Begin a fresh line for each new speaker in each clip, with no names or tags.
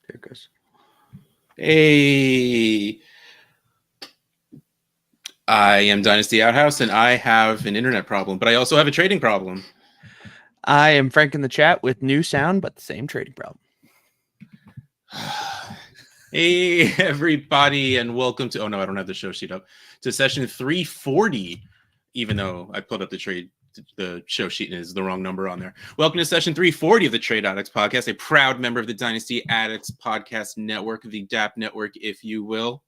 There it goes.
Hey, I am Dynasty Outhouse, and I have an internet problem, but I also have a trading problem.
I am Frank in the chat with new sound, but the same trading problem.
Hey, everybody, and welcome to... Oh, no, I don't have the show sheet up. To session 340, even though I pulled up the show sheet and is the wrong number on there. Welcome to session 340 of the Trade Addicts podcast, a proud member of the Dynasty Addicts podcast network, the DAP network, if you will.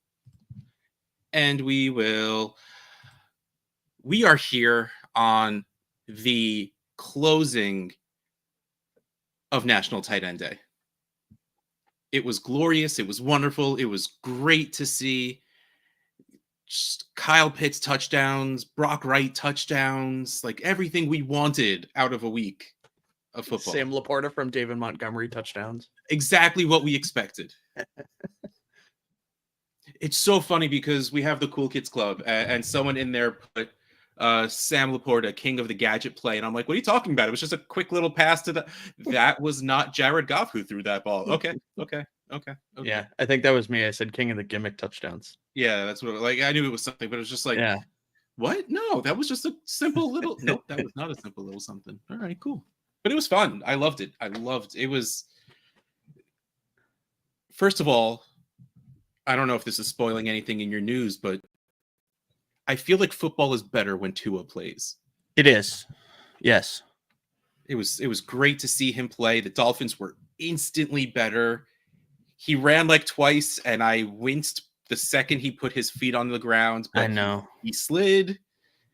And we are here on the closing of National Tight End Day. It was glorious. It was wonderful. It was great to see. Just Kyle Pitts touchdowns, Brock Wright touchdowns, like everything we wanted out of a week of football.
Sam Laporta from David Montgomery touchdowns.
Exactly what we expected. It's so funny because we have the Cool Kids Club and someone in there put Sam Laporta, king of the gadget play. And I'm like, what are you talking about? It was just a quick little pass to that was not Jared Goff who threw that ball. Okay.
Yeah, I think that was me. I said king of the gimmick touchdowns.
Yeah, that's what, like, I knew it was something, but it was just like, yeah. What? No, that was just a simple little, nope, that was not a simple little something. All right, cool. But it was fun. I loved it. It was, first of all, I don't know if this is spoiling anything in your news, but I feel like football is better when Tua plays.
It is. Yes.
It was great to see him play. The Dolphins were instantly better. He ran like twice, and I winced the second he put his feet on the ground.
I know.
He slid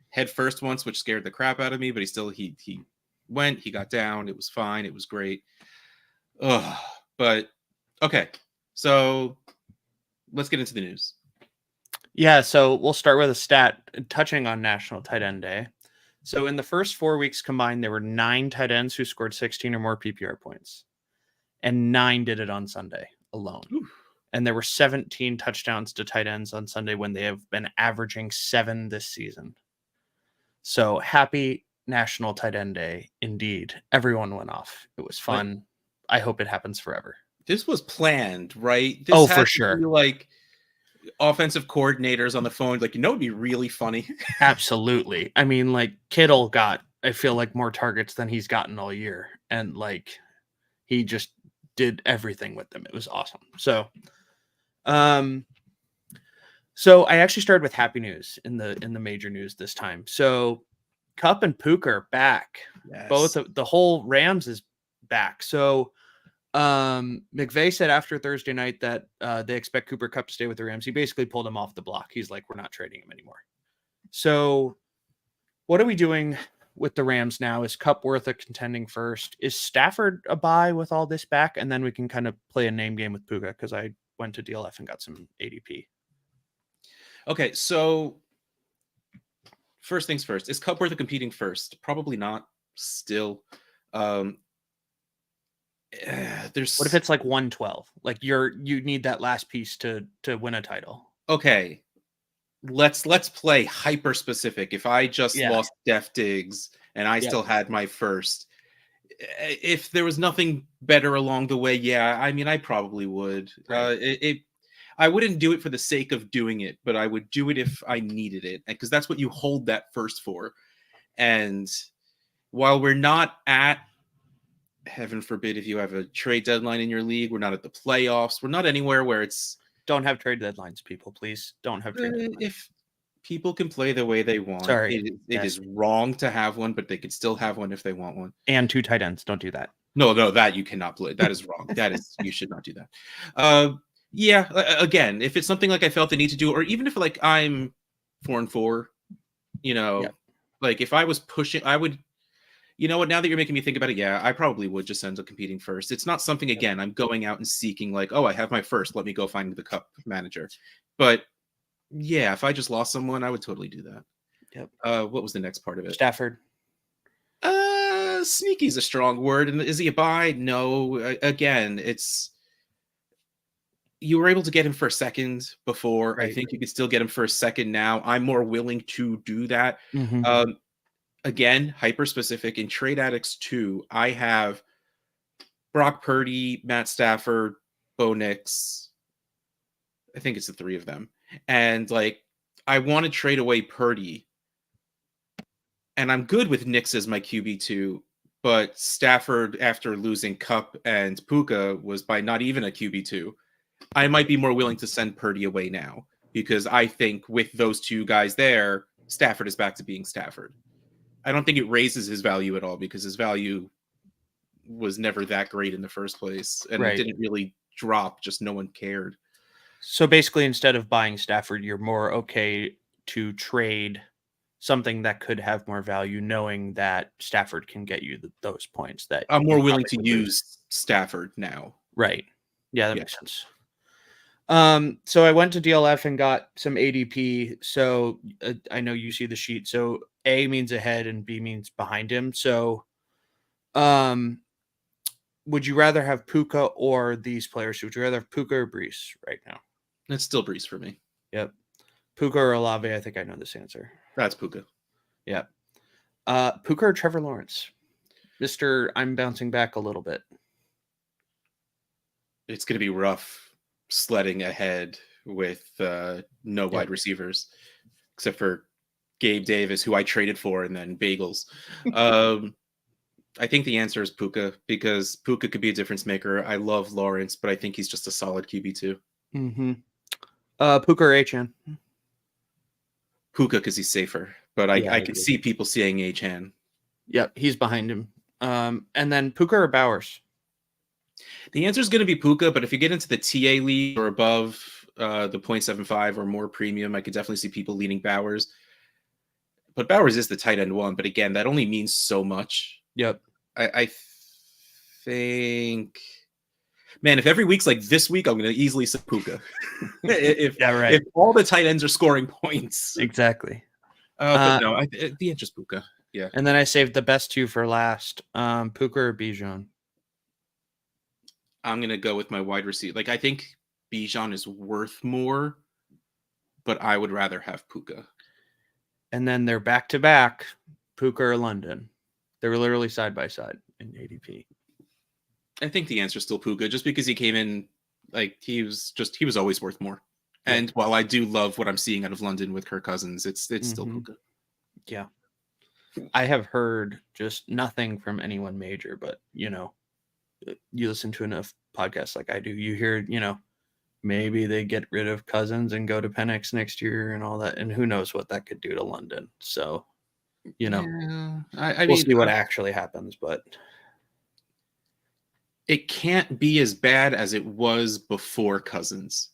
head first once, which scared the crap out of me, but he went, he got down. It was fine. It was great. But okay. So let's get into the news.
Yeah, so we'll start with a stat touching on National Tight End Day. So in the first 4 weeks combined, there were 9 tight ends who scored 16 or more PPR points. And 9 did it on Sunday alone. Oof. And there were 17 touchdowns to tight ends on Sunday when they have been averaging 7 this season. So happy National Tight End Day. Indeed. Everyone went off. It was fun. I hope it happens forever.
This was planned, right? This
for sure.
Like offensive coordinators on the phone, like, it'd be really funny.
Absolutely. I mean, like, Kittle got, I feel like, more targets than he's gotten all year. And like, he just did everything with them. It was awesome. So I actually started with happy news in the major news this time. So Kupp and Puka are back. Yes. Both the whole Rams is back. So McVay said after Thursday night that they expect Cooper Kupp to stay with the Rams. He basically pulled him off the block. He's like, we're not trading him anymore. So what are we doing with the Rams now? Is Kupp worth a contending first? Is Stafford a buy with all this back? And then we can kind of play a name game with Puka because I went to DLF and got some ADP.
Okay, so first things first. Is Kupp worth a competing first? Probably not. Still, there's.
What if it's like 112? Like you need that last piece to win a title.
Okay. Let's play hyper specific. If I just lost Def Diggs and I still had my first, if there was nothing better along the way, I mean, I probably would. Right. I wouldn't do it for the sake of doing it, but I would do it if I needed it, because that's what you hold that first for. And while we're not at, heaven forbid, if you have a trade deadline in your league, we're not at the playoffs. We're not anywhere where it's.
Don't have trade deadlines, people. Please don't have trade deadlines.
If people can play the way they want, it is wrong to have one, but they could still have one if they want one.
And 2 tight ends. Don't do that.
No, that you cannot play. That is wrong. You should not do that. Again, if it's something like I felt the need to do, or even if like I'm 4-4, like if I was pushing, I would. You know what? Now that you're making me think about it, I probably would just end up competing first. It's not something, again, I'm going out and seeking like, I have my first. Let me go find the Kupp manager. But if I just lost someone, I would totally do that.
Yep.
What was the next part of it?
Stafford.
Sneaky is a strong word. And is he a buy? No. Again, you were able to get him for a second before. Right. I think you could still get him for a second now. I'm more willing to do that. Mm-hmm. Again, hyper specific in Trade Addicts 2, I have Brock Purdy, Matt Stafford, Bo Nix. I think it's the three of them. And like, I want to trade away Purdy. And I'm good with Nix as my QB2, but Stafford, after losing Cup and Puka, was by not even a QB2. I might be more willing to send Purdy away now because I think with those two guys there, Stafford is back to being Stafford. I don't think it raises his value at all because his value was never that great in the first place. And It didn't really drop, just no one cared.
So basically, instead of buying Stafford, you're more okay to trade something that could have more value, knowing that Stafford can get you those points. That
I'm more willing to use Stafford now.
Right. Yeah, that makes sense. So I went to DLF and got some ADP. So I know you see the sheet. So A means ahead and B means behind him. So, would you rather have Puka or these players? Would you rather have Puka or Brees right now?
It's still Brees for me.
Yep. Puka or Olave? I think I know this answer.
That's Puka.
Yep. Puka or Trevor Lawrence? Mr. I'm bouncing back a little bit.
It's going to be rough sledding ahead with no wide receivers, except for Gabe Davis, who I traded for, and then Bagels. I think the answer is Puka because Puka could be a difference maker. I love Lawrence, but I think he's just a solid QB2.
Mm-hmm. Puka or Achane?
Puka because he's safer, but I can see people seeing Achane.
Yep, he's behind him. And then Puka or Bowers?
The answer is going to be Puka, but if you get into the TA league or above the 0.75 or more premium, I could definitely see people leaning Bowers. But Bowers is the tight end one, but again, that only means so much.
Yep.
I think, man, if every week's like this week, I'm going to easily say Puka. If all the tight ends are scoring points.
Exactly.
But no, the answer is Puka. Yeah.
And then I saved the best two for last. Puka or Bijan?
I'm going to go with my wide receiver. Like, I think Bijan is worth more, but I would rather have Puka.
And then they're back-to-back, Puka or London. They were literally side by side in ADP.
I think the answer is still Puka, just because he came in like he was always worth more. Yeah. And while I do love what I'm seeing out of London with Kirk Cousins, it's still Puka.
Yeah, I have heard just nothing from anyone major, but you listen to enough podcasts like I do, you hear maybe they get rid of Cousins and go to Penix next year and all that, and who knows what that could do to London. So I mean, we'll see what actually happens, but
it can't be as bad as it was before Cousins.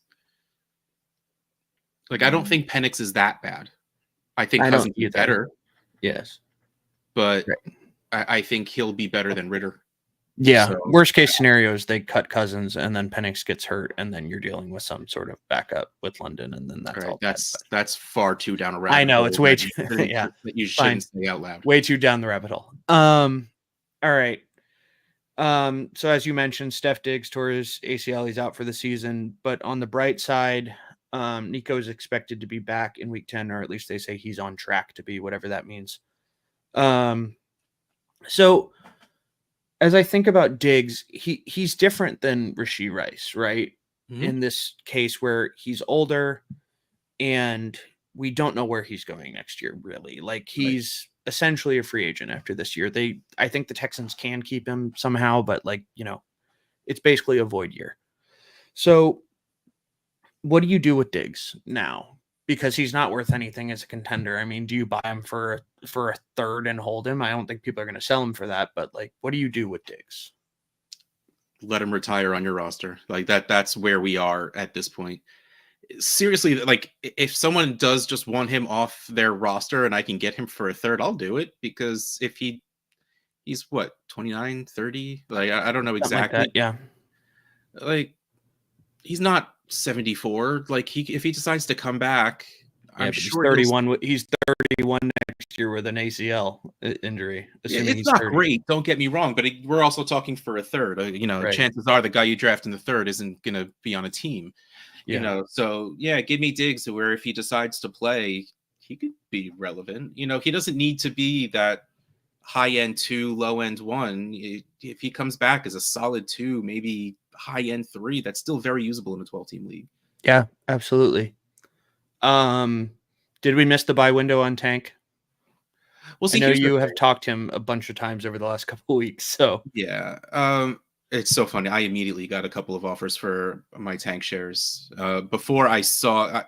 Like, I don't think Penix is that bad. I think Cousins is better.
Yes.
But I think he'll be better than Ritter.
Yeah. So, worst case scenario is they cut Cousins and then Penix gets hurt and then you're dealing with some sort of backup with London, and then that's all.
That's far too down a rabbit hole.
I know, it's way too
that you shouldn't say out loud.
Way too down the rabbit hole. All right. So as you mentioned, Steph Diggs tore his ACL. He's out for the season. But on the bright side, Nico is expected to be back in week 10, or at least they say he's on track to be, whatever that means. So as I think about Diggs, he's different than Rashee Rice, right? Mm-hmm. In this case where he's older and we don't know where he's going next year, really. Like, he's essentially a free agent after this year. I think the Texans can keep him somehow, but it's basically a void year. So what do you do with Diggs now? Because he's not worth anything as a contender. I mean, do you buy him for a third and hold him? I don't think people are going to sell him for that, but what do you do with Diggs?
Let him retire on your roster. Like that's where we are at this point. Seriously, like, if someone does just want him off their roster and I can get him for a third, I'll do it, because if he's what, 29, 30? Like, I don't know exactly.
Like that, yeah.
Like, he's not 74. Like, if he decides to come back, I'm sure
he's 31. He's 31 next year with an ACL injury.
Assuming it's not 30. Great. Don't get me wrong, but we're also talking for a third. Chances are the guy you draft in the third isn't going to be on a team. So give me Diggs, where if he decides to play, he could be relevant. He doesn't need to be that high end 2, low end 1. If he comes back as a solid 2, maybe high end 3 that's still very usable in a 12-team league.
Yeah, absolutely. Did we miss the buy window on Tank?
Well, see,
I know you have talked to him a bunch of times over the last couple of weeks, so
yeah. It's so funny. I immediately got a couple of offers for my Tank shares before I saw.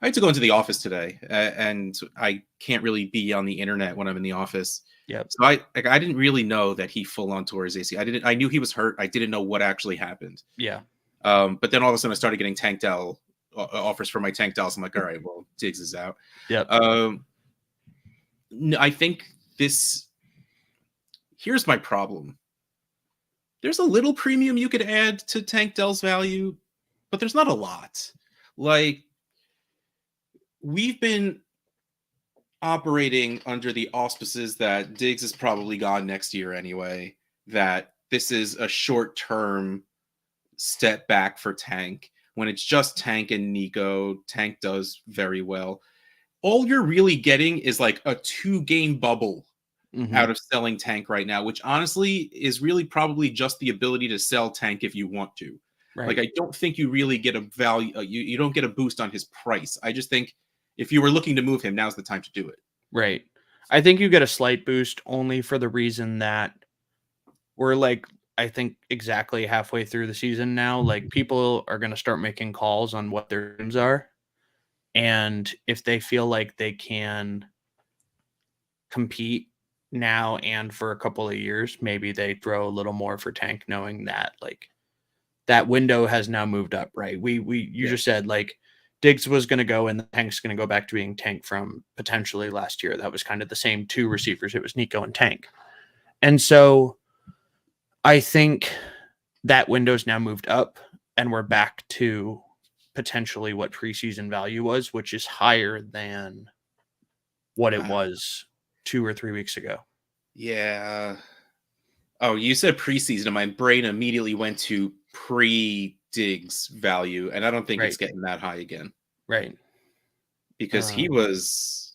I had to go into the office today, and I can't really be on the internet when I'm in the office.
Yep.
So I didn't really know that he full on tore his AC. I knew he was hurt. I didn't know what actually happened.
Yeah.
But then all of a sudden I started getting Tank Dell offers for my Tank Dells. I'm like, all right, well, Diggs is out.
Yep.
I think this. Here's my problem. There's a little premium you could add to Tank Dell's value, but there's not a lot. Like, we've been operating under the auspices that Diggs is probably gone next year anyway, that this is a short-term step back for Tank. When it's just Tank and Nico, Tank does very well. All you're really getting is like a 2-game bubble out of selling Tank right now, which honestly is really probably just the ability to sell Tank if you want to. Right. Like, I don't think you really get a value. You don't get a boost on his price. I just think if you were looking to move him, now's the time to do it.
Right. I think you get a slight boost only for the reason that we're like, I think exactly halfway through the season now. Like, people are going to start making calls on what their teams are. And if they feel like they can compete now and for a couple of years, maybe they throw a little more for Tank, knowing that like that window has now moved up, right? You just said like Diggs was going to go and the Tank's going to go back to being Tank from potentially last year. That was kind of the same 2 receivers. It was Nico and Tank. And so I think that window's now moved up and we're back to potentially what preseason value was, which is higher than what it was 2 or 3 weeks ago.
Yeah. Oh, you said preseason, and my brain immediately went to pre-Diggs value, and I don't think it's getting that high again.
Right.
Because he was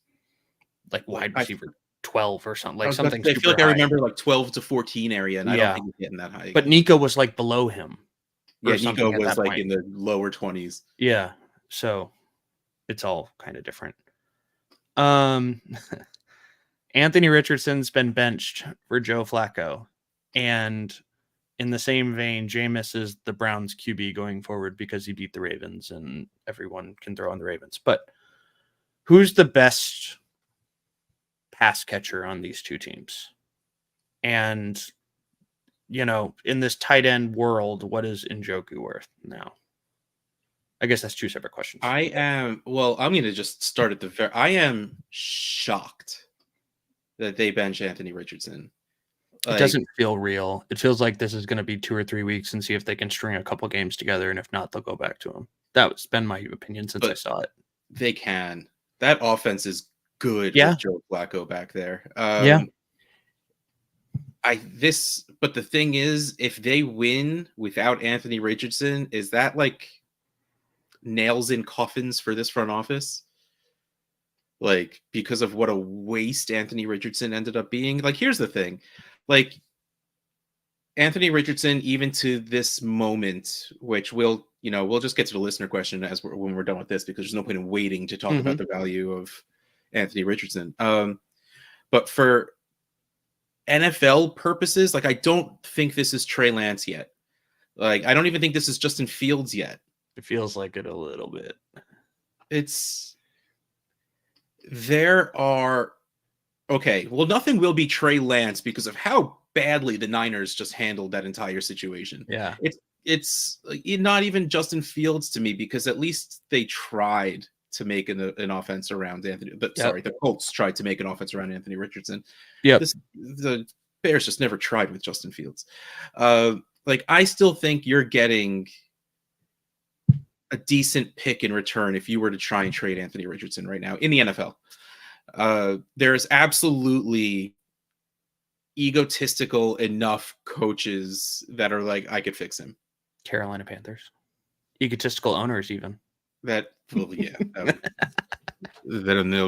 like wide receiver 12 or something. Like something.
I feel like I remember like 12 to 14 area, and I don't think he's getting that high again.
But Nico was like below him.
Yeah, Nico was like in the lower 20s.
Yeah. So it's all kind of different. Anthony Richardson's been benched for Joe Flacco. And in the same vein, Jameis is the Browns QB going forward because he beat the Ravens and everyone can throw on the Ravens. But who's the best pass catcher on these two teams? And, you know, in this tight end world, what is Njoku worth now? I guess that's 2 separate questions.
I'm going to just start at the I am shocked that they bench Anthony Richardson.
It doesn't feel real. It feels like this is going to be 2 or 3 weeks and see if they can string a couple games together. And if not, they'll go back to him. That's been my opinion since I saw it.
They can. That offense is good with Joe Flacco back there. But the thing is, if they win without Anthony Richardson, is that like nails in coffins for this front office? Like, because of what a waste Anthony Richardson ended up being. Like, here's the thing. Like, Anthony Richardson, even to this moment, which we'll just get to the listener question when we're done with this, because there's no point in waiting to talk about the value of Anthony Richardson. But for NFL purposes, like, I don't think this is Trey Lance yet. Like, I don't even think this is Justin Fields yet.
It feels like it a little bit.
Nothing will be Trey Lance because of how badly the Niners just handled that entire situation.
Yeah.
It's not even Justin Fields to me, because at least they tried to make an offense around Anthony. Sorry, the Colts tried to make an offense around Anthony Richardson.
Yeah.
The Bears just never tried with Justin Fields. I still think you're getting a decent pick in return if you were to try and trade Anthony Richardson right now in the NFL. There's absolutely egotistical enough coaches that are like, I could fix him.
Carolina Panthers. Egotistical owners even.
Then it'll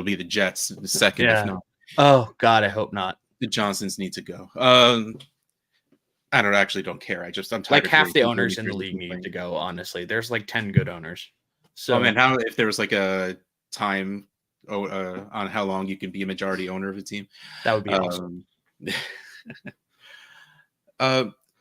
be the Jets in a second.
Yeah. If not. Oh God, I hope not.
The Johnsons need to go. I don't care. I'm tired
Like
of
half
hearing
the
people
owners in the
losers
league need
complain.
to go. Honestly, there's like 10 good owners.
Oh
So
man, if there was like a time on how long you can be a majority owner of a team,
that would be awesome.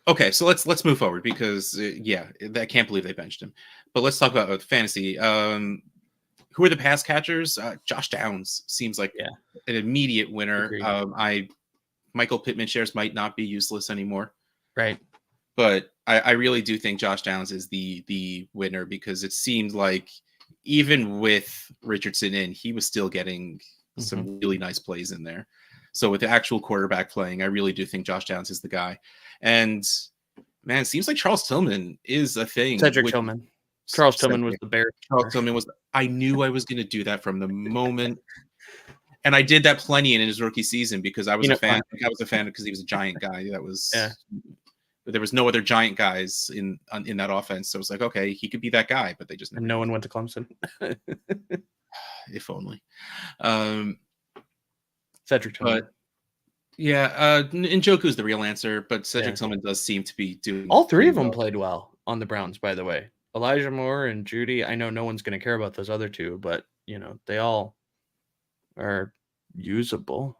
Okay, so let's move forward because I can't believe they benched him. But let's talk about fantasy. Who are the pass catchers? Josh Downs seems like
Yeah,
an immediate winner.
agreed.
Michael Pittman shares might not be useless anymore,
Right.
but I really do think Josh Downs is the winner because it seemed like even with Richardson in, he was still getting some really nice plays in there. So with the actual quarterback playing, I really do think Josh Downs is the guy. And man, it seems like Charles Tillman is a thing.
Cedric Tillman. Charles Tillman was the Bears.
Charles Tillman was. I knew I was going to do that from the moment, and I did that plenty in his rookie season because I was a fan. I was a fan because he was a giant guy. That was There was no other giant guys in that offense, so it was like, okay, he could be that guy, but they just never.
And no one went to Clemson.
If only.
Cedric Tillman.
But yeah, Njoku's the real answer, but Cedric Tillman does seem to be doing.
All three of them played well on the Browns, by the way. Elijah Moore and Judy. I know no one's going to care about those other two, but they all are usable.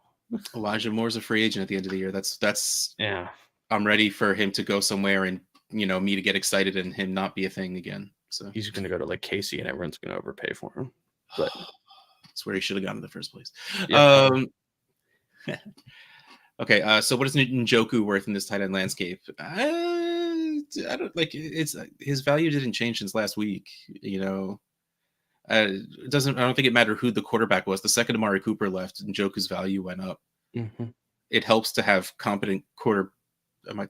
Elijah Moore's a free agent at the end of the year. That's
yeah.
I'm ready for him to go somewhere and me to get excited and him not be a thing again. So
he's going to go to like Casey and everyone's going to overpay for him. But
that's where he should have gone in the first place.
Yeah.
Okay, so what is Njoku worth in this tight end landscape? I don't like it's his value didn't change since last week. It doesn't. I don't think it mattered who the quarterback was. The second Amari Cooper left, Njoku's value went up.
Mm-hmm.
It helps to have competent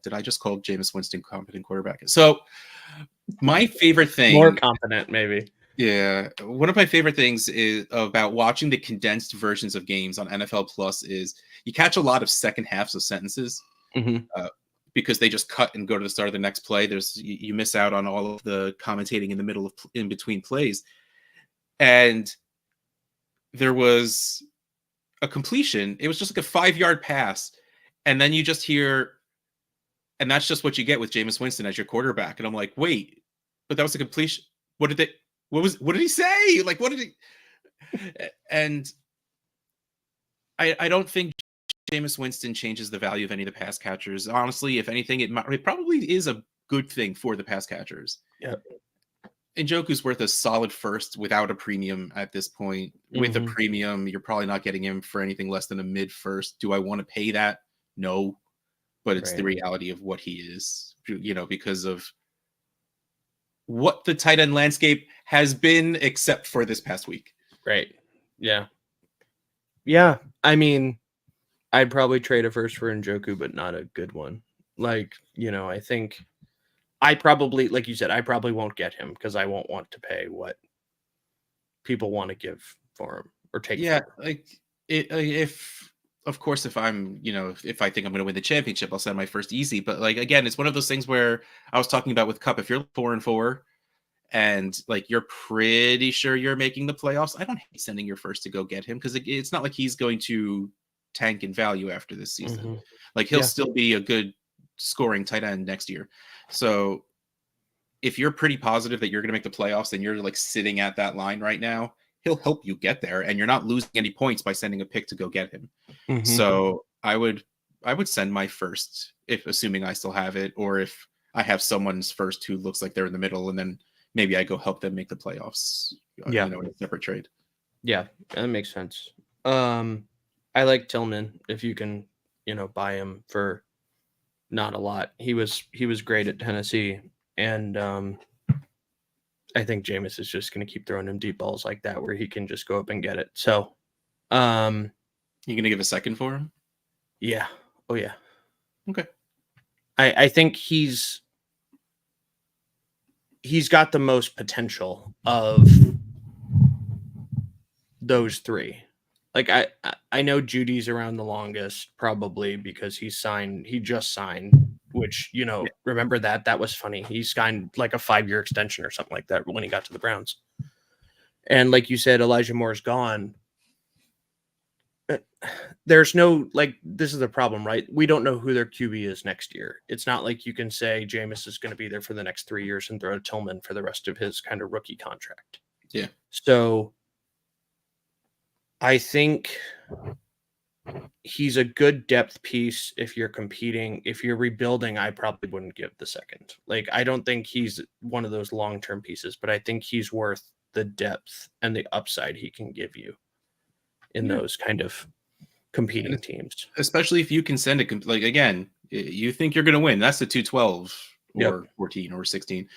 did I just call Jameis Winston competent quarterback? So my favorite thing,
more competent, maybe.
Yeah, one of my favorite things is about watching the condensed versions of games on NFL Plus is you catch a lot of second halves of sentences because they just cut and go to the start of the next play. You miss out on all of the commentating in between plays, and there was a completion. It was just like a 5-yard pass, and then you just hear, and that's just what you get with Jameis Winston as your quarterback. And I'm like, wait, but that was a completion. What did he say? Like, what did he? And I don't think Jameis Winston changes the value of any of the pass catchers. Honestly, if anything, it probably is a good thing for the pass catchers.
Yeah.
Njoku's worth a solid first without a premium at this point. With a premium, you're probably not getting him for anything less than a mid first. Do I want to pay that? No. But it's the reality of what he is, because of what the tight end landscape has been, except for this past week.
Right. Yeah. Yeah. I mean, I'd probably trade a first for Njoku, but not a good one. Like, I think I probably, like you said, I probably won't get him because I won't want to pay what people want to give for him or take.
Yeah. Of course, if I'm, if I think I'm going to win the championship, I'll send my first easy. But like, again, it's one of those things where I was talking about with Cup. If you're 4-4 and like, you're pretty sure you're making the playoffs, I don't hate sending your first to go get him because it's not like he's going to tank in value after this season. Like he'll still be a good scoring tight end next year. So if you're pretty positive that you're going to make the playoffs and you're like sitting at that line right now, he'll help you get there and you're not losing any points by sending a pick to go get him. So I would send my first, if assuming I still have it, or if I have someone's first who looks like they're in the middle, and then maybe I go help them make the playoffs. In a separate trade.
Yeah, that makes sense. I like Tillman if you can, buy him for not a lot. He was great at Tennessee, and I think Jameis is just going to keep throwing him deep balls like that where he can just go up and get it. So,
you going to give a second for him?
Yeah. Oh yeah.
Okay.
I think he's got the most potential of those three. Like I know Judy's around the longest probably because he just signed, which, remember that was funny. He signed like a 5-year extension or something like that when he got to the Browns. And like you said, Elijah Moore's gone. there's no like this is the problem, right? We don't know who their QB is next year. It's not like you can say Jameis is going to be there for the next 3 years and throw Tillman for the rest of his kind of rookie contract.
Yeah.
So I think he's a good depth piece if you're competing. If you're rebuilding, I probably wouldn't give the second. Like, I don't think he's one of those long-term pieces, but I think he's worth the depth and the upside he can give you in those kind of competing teams.
Especially if you can send it, like, again, you think you're going to win. That's the 212 or 14 or 16.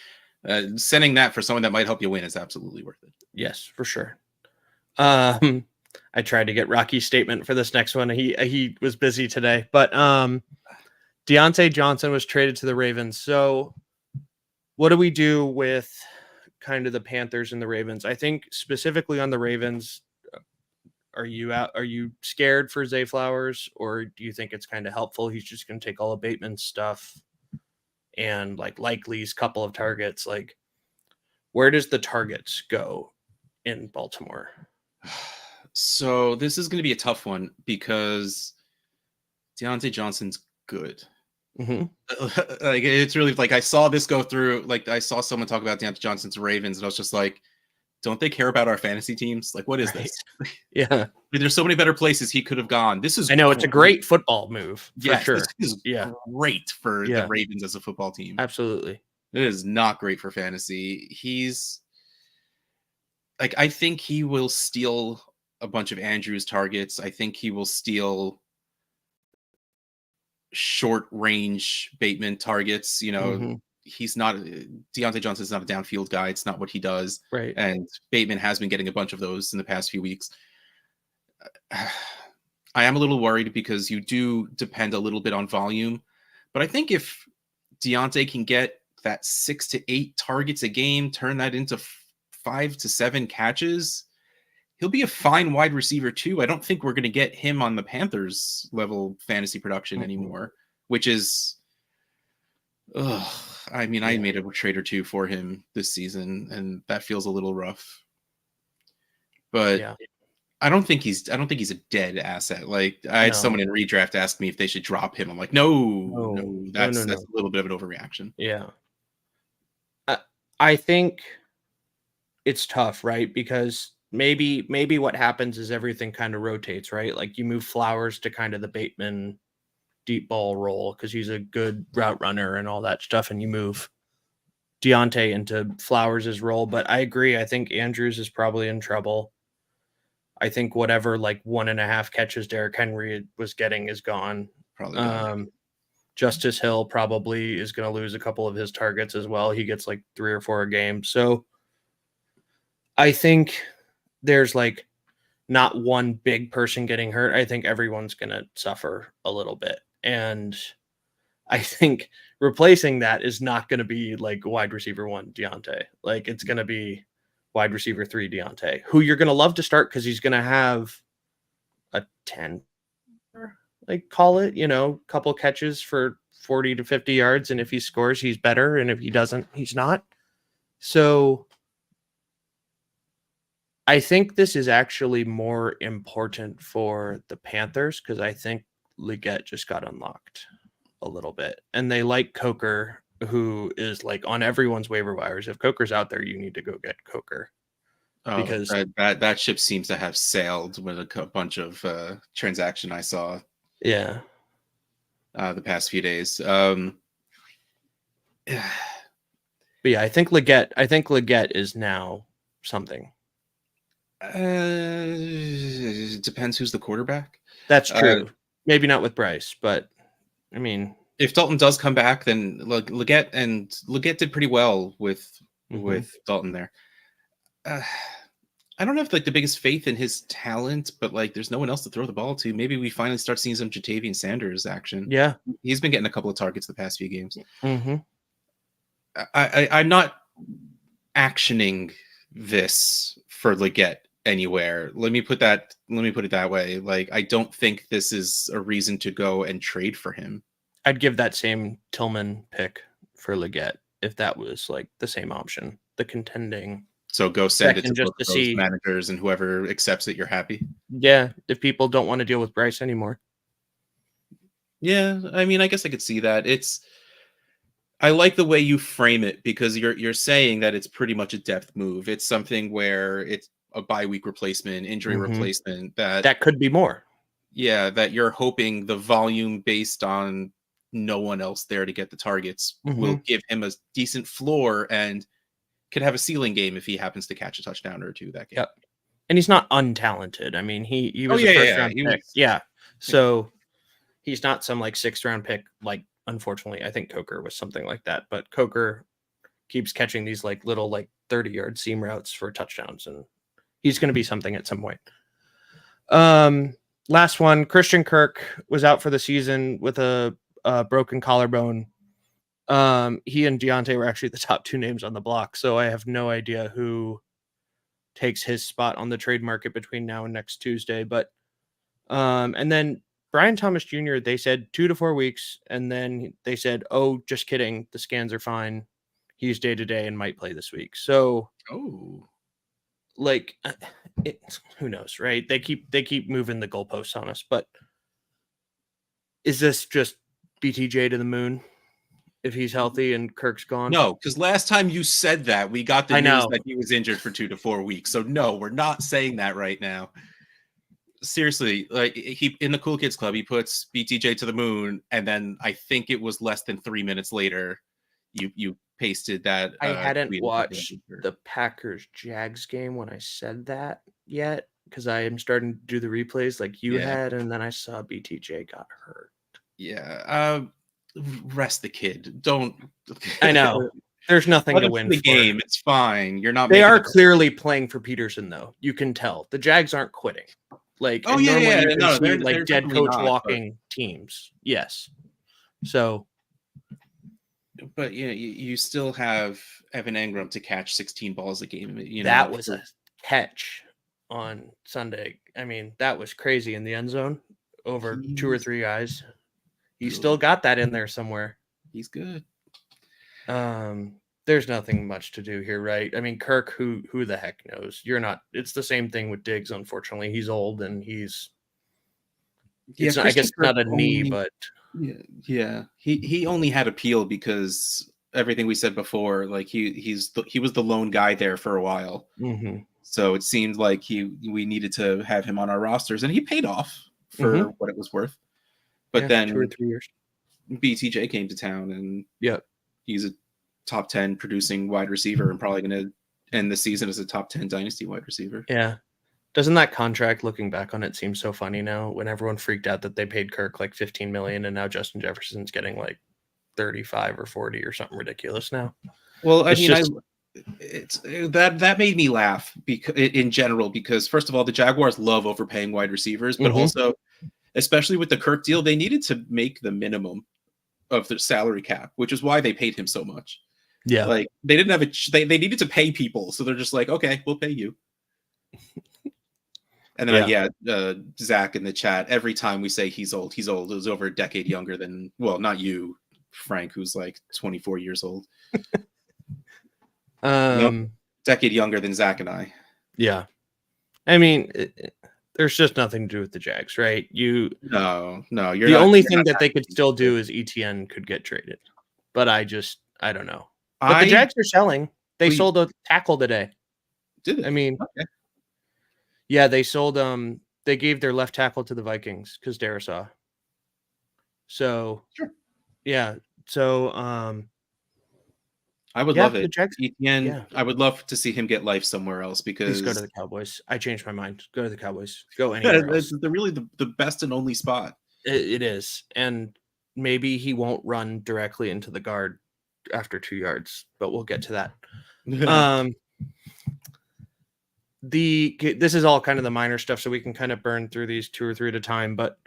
Sending that for someone that might help you win is absolutely worth it.
Yes, for sure. I tried to get Rocky's statement for this next one. He was busy today, but Deontay Johnson was traded to the Ravens. So what do we do with kind of the Panthers and the Ravens? I think specifically on the Ravens, are you scared for Zay Flowers, or do you think it's kind of helpful? He's just going to take all of Bateman's stuff and like Likely's couple of targets. Like, where does the targets go in Baltimore?
So this is going to be a tough one because Deontay Johnson's good.
Mm-hmm.
Like, it's really like I saw this go through. Like, I saw someone talk about Deontay Johnson's Ravens, and I was just like, don't they care about our fantasy teams? Like, what is this?
Yeah.
I mean, there's so many better places he could have gone. This is
I know it's a great football move. For sure.
This is great for the Ravens as a football team.
Absolutely.
It is not great for fantasy. He's like, I think he will steal a bunch of Andrews targets. I think he will steal short range Bateman targets. You know, he's not Deontay Johnson's not a downfield guy. It's not what he does.
Right.
And Bateman has been getting a bunch of those in the past few weeks. I am a little worried because you do depend a little bit on volume, but I think if Deontay can get that 6 to 8 targets a game, turn that into 5 to 7 catches, he'll be a fine wide receiver too. I don't think we're going to get him on the Panthers level fantasy production anymore, which is, I mean, I made a trade or two for him this season, and that feels a little rough. But I don't think he's a dead asset. Like, I had someone in redraft ask me if they should drop him. I'm like, no, that's a little bit of an overreaction.
Yeah. I think it's tough, right? Because maybe what happens is everything kind of rotates, right? Like, you move Flowers to kind of the Bateman deep ball role because he's a good route runner and all that stuff, and you move Deontay into Flowers' role. But I agree. I think Andrews is probably in trouble. I think whatever like 1.5 catches Derrick Henry was getting is gone.
Probably gone.
Justice Hill probably is going to lose a couple of his targets as well. He gets like 3 or 4 a game. So I think there's like not one big person getting hurt. I think everyone's going to suffer a little bit. And I think replacing that is not going to be like wide receiver 1 Deontay. Like, it's going to be wide receiver 3 Deontay, who you're going to love to start because he's going to have a 10, like, call it, couple catches for 40 to 50 yards. And if he scores, he's better. And if he doesn't, he's not. So I think this is actually more important for the Panthers because I think Leggett just got unlocked a little bit. And they like Coker, who is like on everyone's waiver wires. If Coker's out there, you need to go get Coker.
Because that ship seems to have sailed with a bunch of transaction I saw.
Yeah.
The past few days.
But yeah, I think Leggett is now something.
It depends who's the quarterback.
That's true. Maybe not with Bryce, but I mean,
if Dalton does come back, then Leggett did pretty well with Dalton there. I don't have like the biggest faith in his talent, but like there's no one else to throw the ball to. Maybe we finally start seeing some Jatavian Sanders action.
Yeah,
he's been getting a couple of targets the past few games.
Mm-hmm.
I'm not actioning this for Leggett anywhere. Let me put it that way. Like, I don't think this is a reason to go and trade for him.
I'd give that same Tillman pick for Leggett if that was like the same option, the contending.
So go send it to
just
both
to
of those
see.
managers, and whoever accepts it, you're happy.
Yeah, if people don't want to deal with Bryce anymore.
Yeah, I mean, I guess I could see that. I like the way you frame it because you're saying that it's pretty much a depth move. It's something where it's a bye-week replacement, injury replacement
that could be more.
Yeah, that you're hoping the volume based on no one else there to get the targets will give him a decent floor and could have a ceiling game if he happens to catch a touchdown or two that game.
Yep. And he's not untalented. I mean, he
Oh
was
yeah,
a first
yeah,
round
he
pick.
was.
Yeah. So he's not some like 6th round pick. Like, unfortunately, I think Coker was something like that. But Coker keeps catching these like little like 30-yard seam routes for touchdowns, and he's going to be something at some point. Last one, Christian Kirk was out for the season with a broken collarbone. He and Deontay were actually the top 2 names on the block, so I have no idea who takes his spot on the trade market between now and next Tuesday. But and then Brian Thomas Jr., they said 2 to 4 weeks, and then they said, "Oh, just kidding. The scans are fine. He's day to day and might play this week." So, like, who knows, right? They keep moving the goalposts on us, but is this just BTJ to the moon if he's healthy and Kirk's gone?
No, because last time you said that, we got the news that he was injured for 2 to 4 weeks. So no, we're not saying that right now. Seriously, like he in the Cool Kids Club, he puts BTJ to the moon, and then I think it was less than 3 minutes later, you pasted that.
I hadn't watched the Packers Jags game when I said that yet, because I am starting to do the replays like you had, and then I saw BTJ got hurt.
Yeah, rest the kid. Don't.
I know. There's nothing to win
the
for.
Game. It's fine. You're not.
They are clearly playing for Peterson, though. You can tell the Jags aren't quitting. Like,
oh yeah, yeah,
you
no,
see like dead coach walking teams. Yes. So,
but you still have Evan Engram to catch 16 balls a game.
That was a catch on Sunday. I mean, that was crazy in the end zone over 2 or 3 guys. He still got that in there somewhere.
He's good.
There's nothing much to do here, right? I mean, Kirk, who the heck knows? You're not. It's the same thing with Diggs. Unfortunately, he's old and he's. It's not, I guess not a knee, but
yeah. He only had appeal because everything we said before. Like he was the lone guy there for a while. So it seemed like we needed to have him on our rosters, and he paid off for what it was worth. But then
2 or 3 years,
BTJ came to town, and he's a top 10 producing wide receiver, and probably going to end the season as a top 10 dynasty wide receiver.
Yeah. Doesn't that contract, looking back on it, seem so funny now when everyone freaked out that they paid Kirk like $15 million and now Justin Jefferson's getting like 35 or 40 or something ridiculous now?
Well, I mean, that made me laugh because in general, because first of all, the Jaguars love overpaying wide receivers, but also, especially with the Kirk deal, they needed to make the minimum of the salary cap, which is why they paid him so much.
Yeah.
Like they didn't have they needed to pay people. So they're just like, okay, we'll pay you. And then Zach in the chat, every time we say he's old. It was over a decade younger than, well, not you, Frank, who's like 24 years old. Decade younger than Zach and I.
Yeah. I mean, there's just nothing to do with the Jags, right?
No, you're
the only thing that they could still do is ETN could get traded. But I don't know. But the Jags are selling. They sold a tackle today.
Did they?
I mean, yeah, they sold they gave their left tackle to the Vikings because Darisaw. So yeah. So
I would love it. ETN, I would love to see him get life somewhere else because
please go to the Cowboys. I changed my mind. Go to the Cowboys. Go anywhere else.
They're really the best and only spot.
It is. And maybe he won't run directly into the guard after 2 yards, but we'll get to that. This is all kind of the minor stuff, so we can kind of burn through these 2 or 3 at a time. But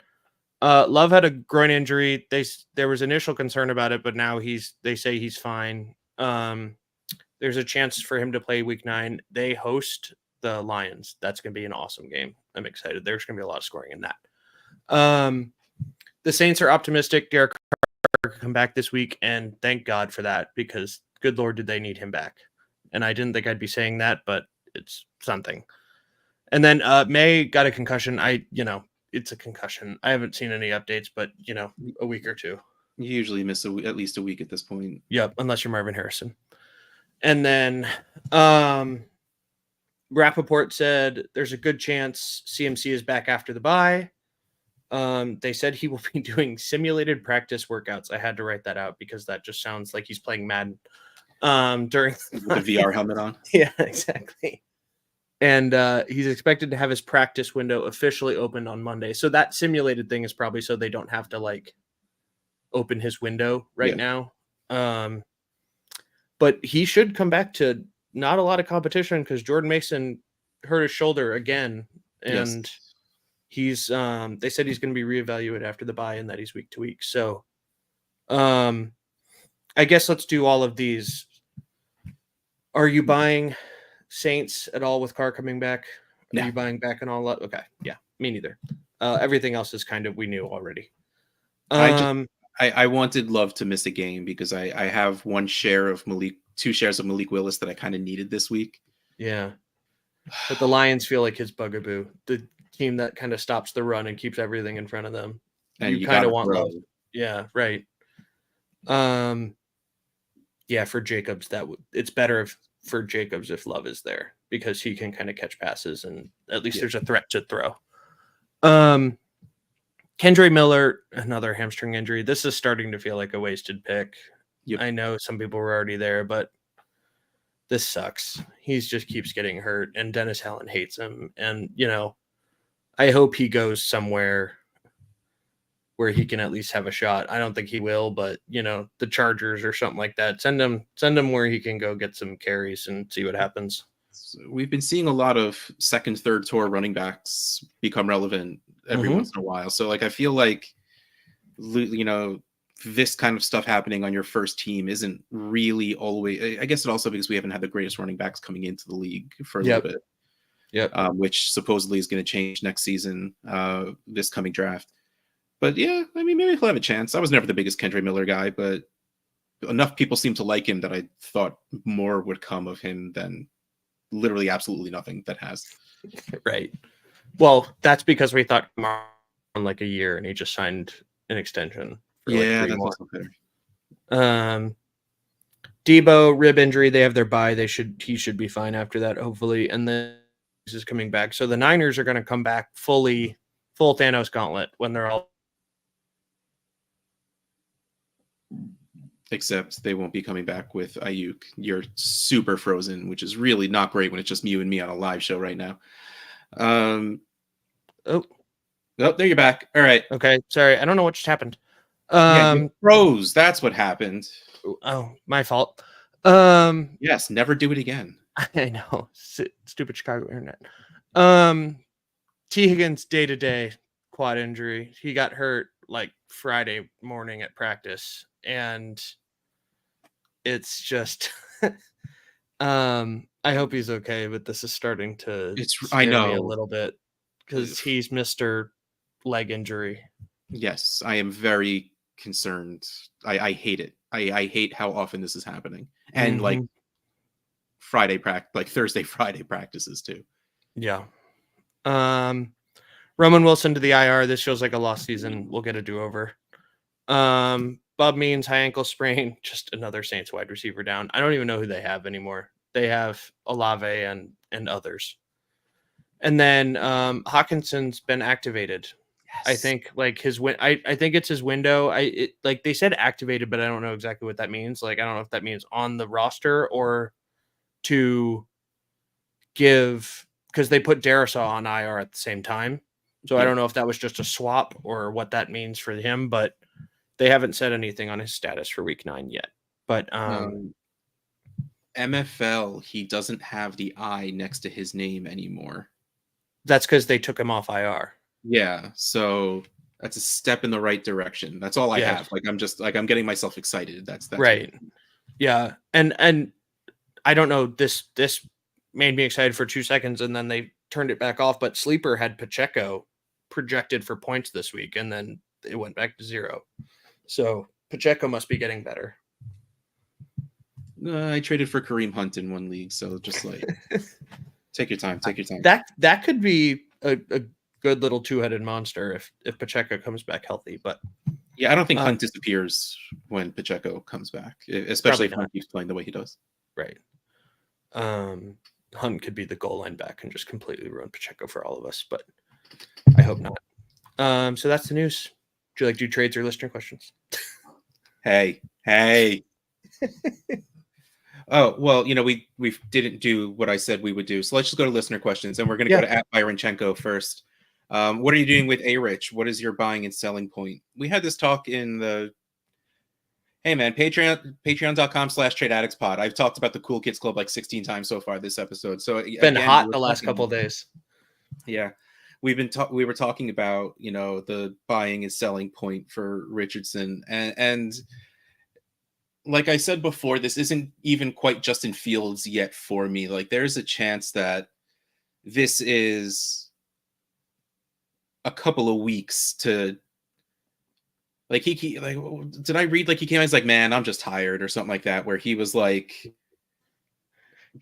Love had a groin injury. There was initial concern about it, but now they say he's fine. There's a chance for him to play week 9. They host the Lions. That's going to be an awesome game. I'm excited. There's going to be a lot of scoring in that. The Saints are optimistic. Derek Carr can come back this week, and thank God for that, because good Lord, did they need him back. and I didn't think I'd be saying that, but it's something. And then May got a concussion. It's a concussion. I haven't seen any updates, but a week or two.
You usually miss at least a week at this point.
Yep, unless you're Marvin Harrison. And then Rappaport said there's a good chance CMC is back after the bye. They said he will be doing simulated practice workouts. I had to write that out because that just sounds like he's playing Madden during
with the VR helmet on.
Yeah, exactly. And he's expected to have his practice window officially opened on Monday. So that simulated thing is probably so they don't have to like open his window now. But he should come back to not a lot of competition because Jordan Mason hurt his shoulder again. And he's they said he's going to be reevaluated after the bye and that he's week to week. So I guess let's do all of these. Are you buying Saints at all with Carr coming back? Are you buying back and all that? Okay. Yeah, me neither. Everything else is kind of we knew already.
I wanted Love to miss a game because I have 2 shares of Malik Willis that I kind of needed this week.
Yeah. But the Lions feel like his bugaboo, the team that kind of stops the run and keeps everything in front of them. And you kind of want Love. Yeah, right. Yeah, for Jacobs, it's better for Jacobs if Love is there because he can kind of catch passes and at least there's a threat to throw. Kendre Miller, another hamstring injury. This is starting to feel like a wasted pick. Yep. I know some people were already there, but this sucks. He just keeps getting hurt, and Dennis Allen hates him. And, I hope he goes somewhere where he can at least have a shot. I don't think he will, but, the Chargers or something like that. Send him where he can go get some carries and see what happens.
So we've been seeing a lot of second, third tour running backs become relevant every once in a while. So I feel like, this kind of stuff happening on your first team isn't really always, I guess it also because we haven't had the greatest running backs coming into the league for a little bit.
Yep.
Which supposedly is going to change next season, this coming draft. But yeah, I mean, maybe he'll have a chance. I was never the biggest Kendre Miller guy, but enough people seem to like him that I thought more would come of him than literally absolutely nothing that has.
Right. Well, that's because we thought on like a year and he just signed an extension.
Yeah, that's also
fair. Debo rib injury. They have their bye. He should be fine after that, hopefully. And then this is coming back. So the Niners are going to come back full Thanos gauntlet when they're all.
Except they won't be coming back with Ayuk. You're super frozen, which is really not great when it's just you and me on a live show right now. Oh, there you're back. All right.
Okay. Sorry. I don't know what just happened.
You froze. That's what happened.
Oh, my fault.
Yes. Never do it again.
I know. Stupid Chicago internet. T. Higgins day-to-day quad injury. He got hurt like Friday morning at practice, and it's just I hope he's okay, but this is starting to scare me a little bit because he's Mr. Leg injury.
Yes, I am very concerned. I hate it. I hate how often this is happening. And like Thursday, Friday practices too.
Yeah. Roman Wilson to the IR. This feels like a lost season. We'll get a do-over. Bob Means, high ankle sprain. Just another Saints wide receiver down. I don't even know who they have anymore. They have Olave and others. And then Hawkinson's been activated. Yes. I think like his I think it's his window. Like they said activated, but I don't know exactly what that means. Like I don't know if that means on the roster or to give, because they put Darisaw on IR at the same time. So I don't know if that was just a swap or what that means for him, but they haven't said anything on his status for week 9 yet. But
MFL, he doesn't have the I next to his name anymore.
That's because they took him off IR.
Yeah, so that's a step in the right direction. That's all I have. Like I'm getting myself excited. That's
right. Yeah, and I don't know. This made me excited for 2 seconds, and then they turned it back off. But Sleeper had Pacheco projected for points this week, and then it went back to 0. So Pacheco must be getting better.
I traded for Kareem Hunt in one league, so just like take your time.
That could be a good little two-headed monster if Pacheco comes back healthy, but
yeah, I don't think Hunt disappears when Pacheco comes back, especially if Hunt keeps playing the way he does.
Right. Hunt could be the goal line back and just completely ruin Pacheco for all of us, but I hope not. So that's the news. Do you like do trades or listener questions?
Hey. Oh, well, we didn't do what I said we would do. So let's just go to listener questions, and we're going to go to @Byronchenko first. What are you doing with A-Rich? What is your buying and selling point? We had this talk in the Hey man, patreon.com/tradeaddictspod. I've talked about the Cool Kids Club like 16 times so far this episode. So
it's been hot the last couple of days.
Yeah. We were talking about, the buying and selling point for Richardson. And like I said before, this isn't even quite Justin Fields yet for me. Like there's a chance that this is a couple of weeks to like did I read like he came out, he's like, man, I'm just tired or something like that, where he was like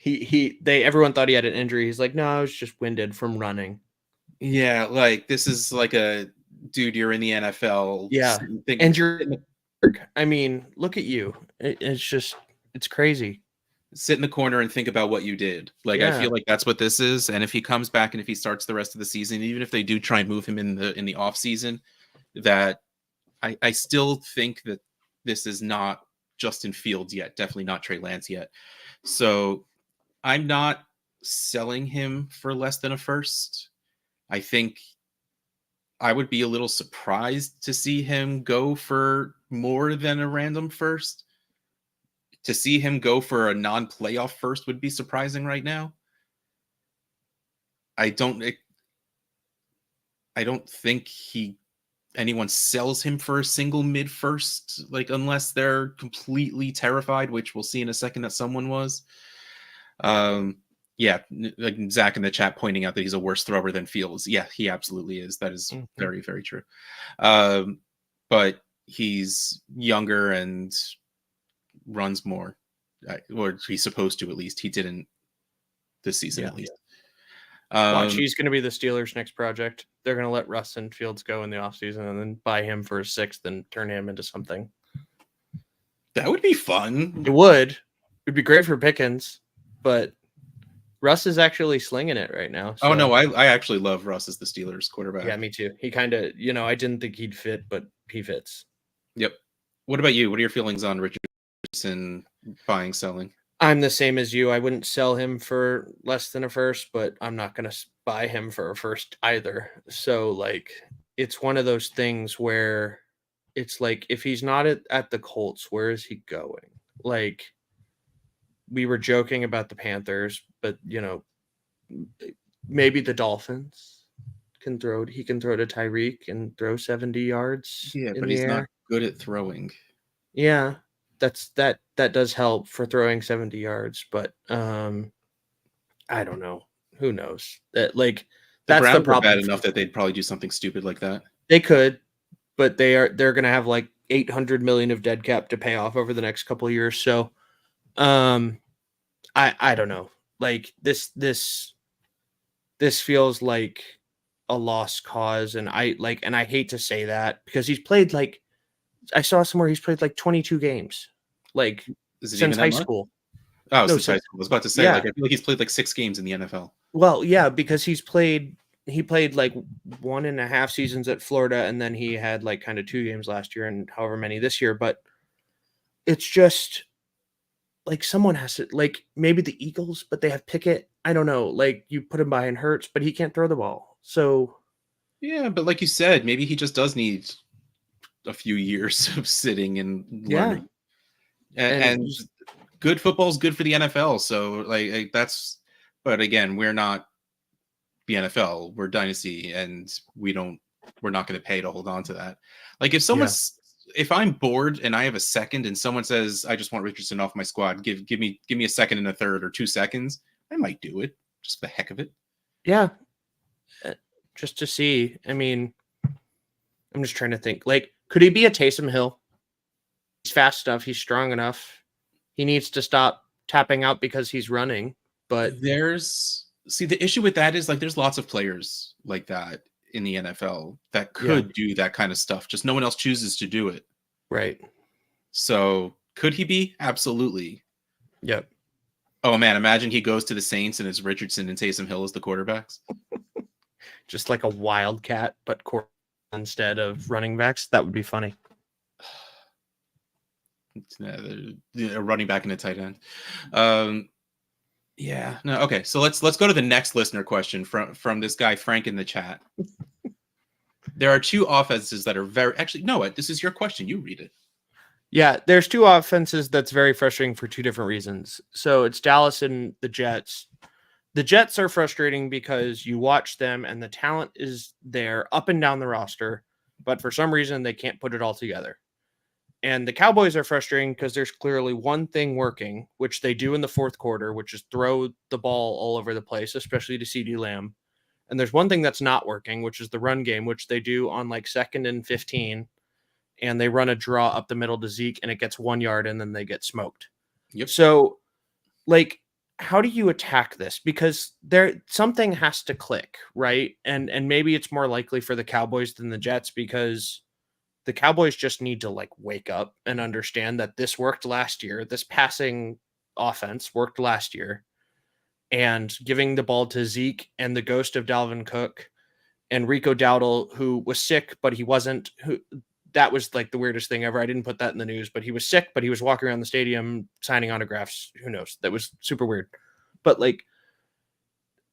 everyone thought he had an injury. He's like, no, I was just winded from running.
Yeah, like this is like a dude, you're in the NFL.
Yeah. And I mean, look at you. It's crazy.
Sit in the corner and think about what you did. Like, I feel like that's what this is. And if he comes back and if he starts the rest of the season, even if they do try and move him in the off season, that I still think that this is not Justin Fields yet. Definitely not Trey Lance yet. So I'm not selling him for less than a first. I think I would be a little surprised to see him go for more than a random first. To see him go for a non-playoff first would be surprising right now. I don't think anyone sells him for a single mid first, like unless they're completely terrified, which we'll see in a second that someone was. Yeah, like Zach in the chat pointing out that he's a worse thrower than Fields. Yeah, he absolutely is. That is very, very true. But he's younger and runs more, or he's supposed to at least. He didn't this season at least.
Watch, he's going to be the Steelers' next project. They're going to let Russ and Fields go in the offseason and then buy him for a sixth and turn him into something.
That would be fun.
It would. It'd be great for Pickens, but Russ is actually slinging it right now.
So. Oh, no, I actually love Russ as the Steelers quarterback.
Yeah, me too. He kind of, I didn't think he'd fit, but he fits.
Yep. What about you? What are your feelings on Richardson buying, selling?
I'm the same as you. I wouldn't sell him for less than a first, but I'm not going to buy him for a first either. So, like, it's one of those things where it's like, if he's not at the Colts, where is he going? Like, we were joking about the Panthers, but, maybe the Dolphins can throw. He can throw to Tyreek and throw 70 yards.
Yeah, but he's not good at throwing.
Yeah. That does help for throwing 70 yards, but I don't know. Who knows? That's the problem.
Bad enough that they'd probably do something stupid like that.
They could, but they're going to have like $800 million of dead cap to pay off over the next couple of years. So, I don't know. Like this feels like a lost cause, and I hate to say that because he's played I saw somewhere he's played 22 games, since high school.
Oh, since high school. I was about to say, I feel like he's played 6 games in the NFL.
Well, yeah, because he played 1.5 seasons at Florida, and then he had kind of 2 games last year and however many this year. But it's just someone has to, maybe the Eagles, but they have Pickett. I don't know. You put him behind Hurts, but he can't throw the ball. So
yeah, but like you said, maybe he just does need a few years of sitting and learning. And good football is good for the NFL. So that's, but again, we're not the NFL, we're dynasty, and we're not going to pay to hold on to that. If I'm bored and I have a second and someone says, I just want Richardson off my squad, give me a second and a third or 2 seconds, I might do it just for the heck of it.
Yeah. Just to see. I mean, I'm just trying to think, could he be a Taysom Hill? He's fast enough. He's strong enough. He needs to stop tapping out because he's running. But
the issue with that is like there's lots of players like that in the NFL that could do that kind of stuff. Just no one else chooses to do it.
Right.
So could he be? Absolutely.
Yep.
Oh man, imagine he goes to the Saints and it's Richardson and Taysom Hill as the quarterbacks.
Just like a wildcat, but instead of running backs. That would be funny.
A running back and a tight end. Yeah. No. Okay. So let's go to the next listener question from this guy Frank in the chat. There are two offenses that are very actually. No, this is your question. You read it.
Yeah, there's two offenses that's very frustrating for two different reasons. So it's Dallas and the Jets. The Jets are frustrating because you watch them and the talent is there up and down the roster, but for some reason they can't put it all together. And the Cowboys are frustrating because there's clearly one thing working, which they do in the fourth quarter, which is throw the ball all over the place, especially to CeeDee Lamb. And there's one thing that's not working, which is the run game, which they do on like 2nd and 15. And they run a draw up the middle to Zeke and it gets 1 yard and then they get smoked.
Yep.
So, like, how do you attack this? Because something has to click, right? And maybe it's more likely for the Cowboys than the Jets because the Cowboys just need to like wake up and understand that this worked last year. This passing offense worked last year. And giving the ball to Zeke and the ghost of Dalvin Cook and Rico Dowdle, who was sick, but he wasn't, that was like the weirdest thing ever. I didn't put that in the news, but he was sick, but he was walking around the stadium signing autographs. Who knows? That was super weird. But like